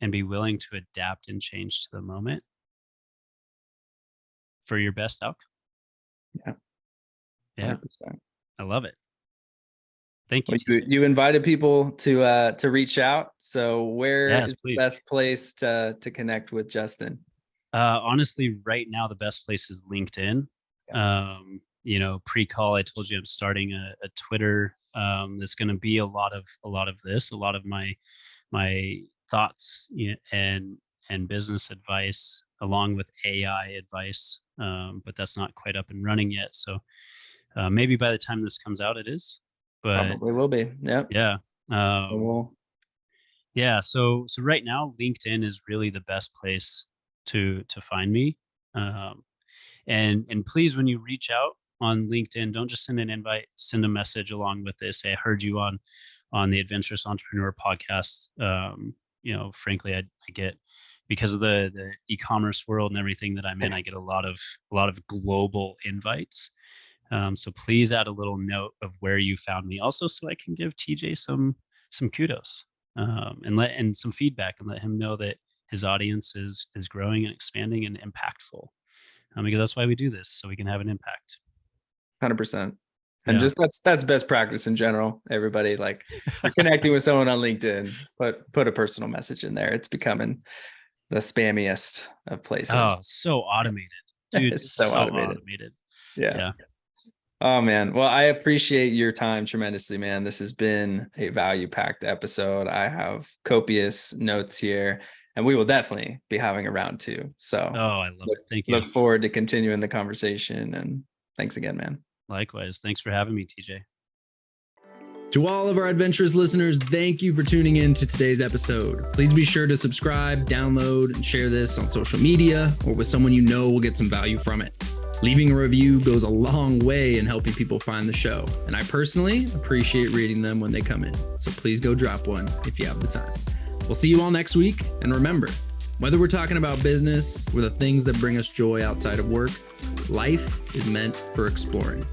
and be willing to adapt and change to the moment for your best outcome. Yeah, Yeah, 100%. I love it. Thank you, Well, you TJ. you invited people to reach out. So where Yes, is the please. best place to connect with Justin? Honestly, right now the best place is LinkedIn. Yeah, Pre-call, I told you I'm starting a Twitter. That's going to be a lot of this, a lot of my thoughts, and business advice, along with AI advice. But that's not quite up and running yet. So maybe by the time this comes out, it is. But probably will be. Yep. yeah. And Um, we'll Yeah, so right now, LinkedIn is really the best place to find me. Um, and please, when you reach out on LinkedIn, don't just send an invite, send a message along with this. Say, I heard you on the Adventurous Entrepreneur podcast. Frankly, I get, because of the e-commerce world and everything that I'm in, I get a lot of global invites. So please add a little note of where you found me, also, so I can give TJ some kudos, and some feedback, and let him know that his audience is growing and expanding and impactful. Because that's why we do this, so we can have an impact. 100%. And Yeah. just that's best practice in general. Everybody, like, you're connecting with someone on LinkedIn, put a personal message in there. It's becoming the spammiest of Oh, places. so automated, dude. It's so So automated. automated. Yeah. Yeah. Oh man. Well, I appreciate your time tremendously, man. This has been a value-packed episode. I have copious notes here, and we will definitely be having a round two. Oh, So I love look, it. Thank you. look forward to continuing the conversation. And thanks again, man. Likewise. Thanks for having me, TJ. To all of our Adventurous listeners, thank you for tuning in to today's episode. Please be sure to subscribe, download, and share this on social media or with someone you know will get some value from it. Leaving a review goes a long way in helping people find the show, and I personally appreciate reading them when they come in. So please go drop one if you have the time. We'll see you all next week, and remember, whether we're talking about business or the things that bring us joy outside of work, life is meant for exploring.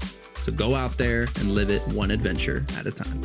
So go out there and live it one adventure at a time.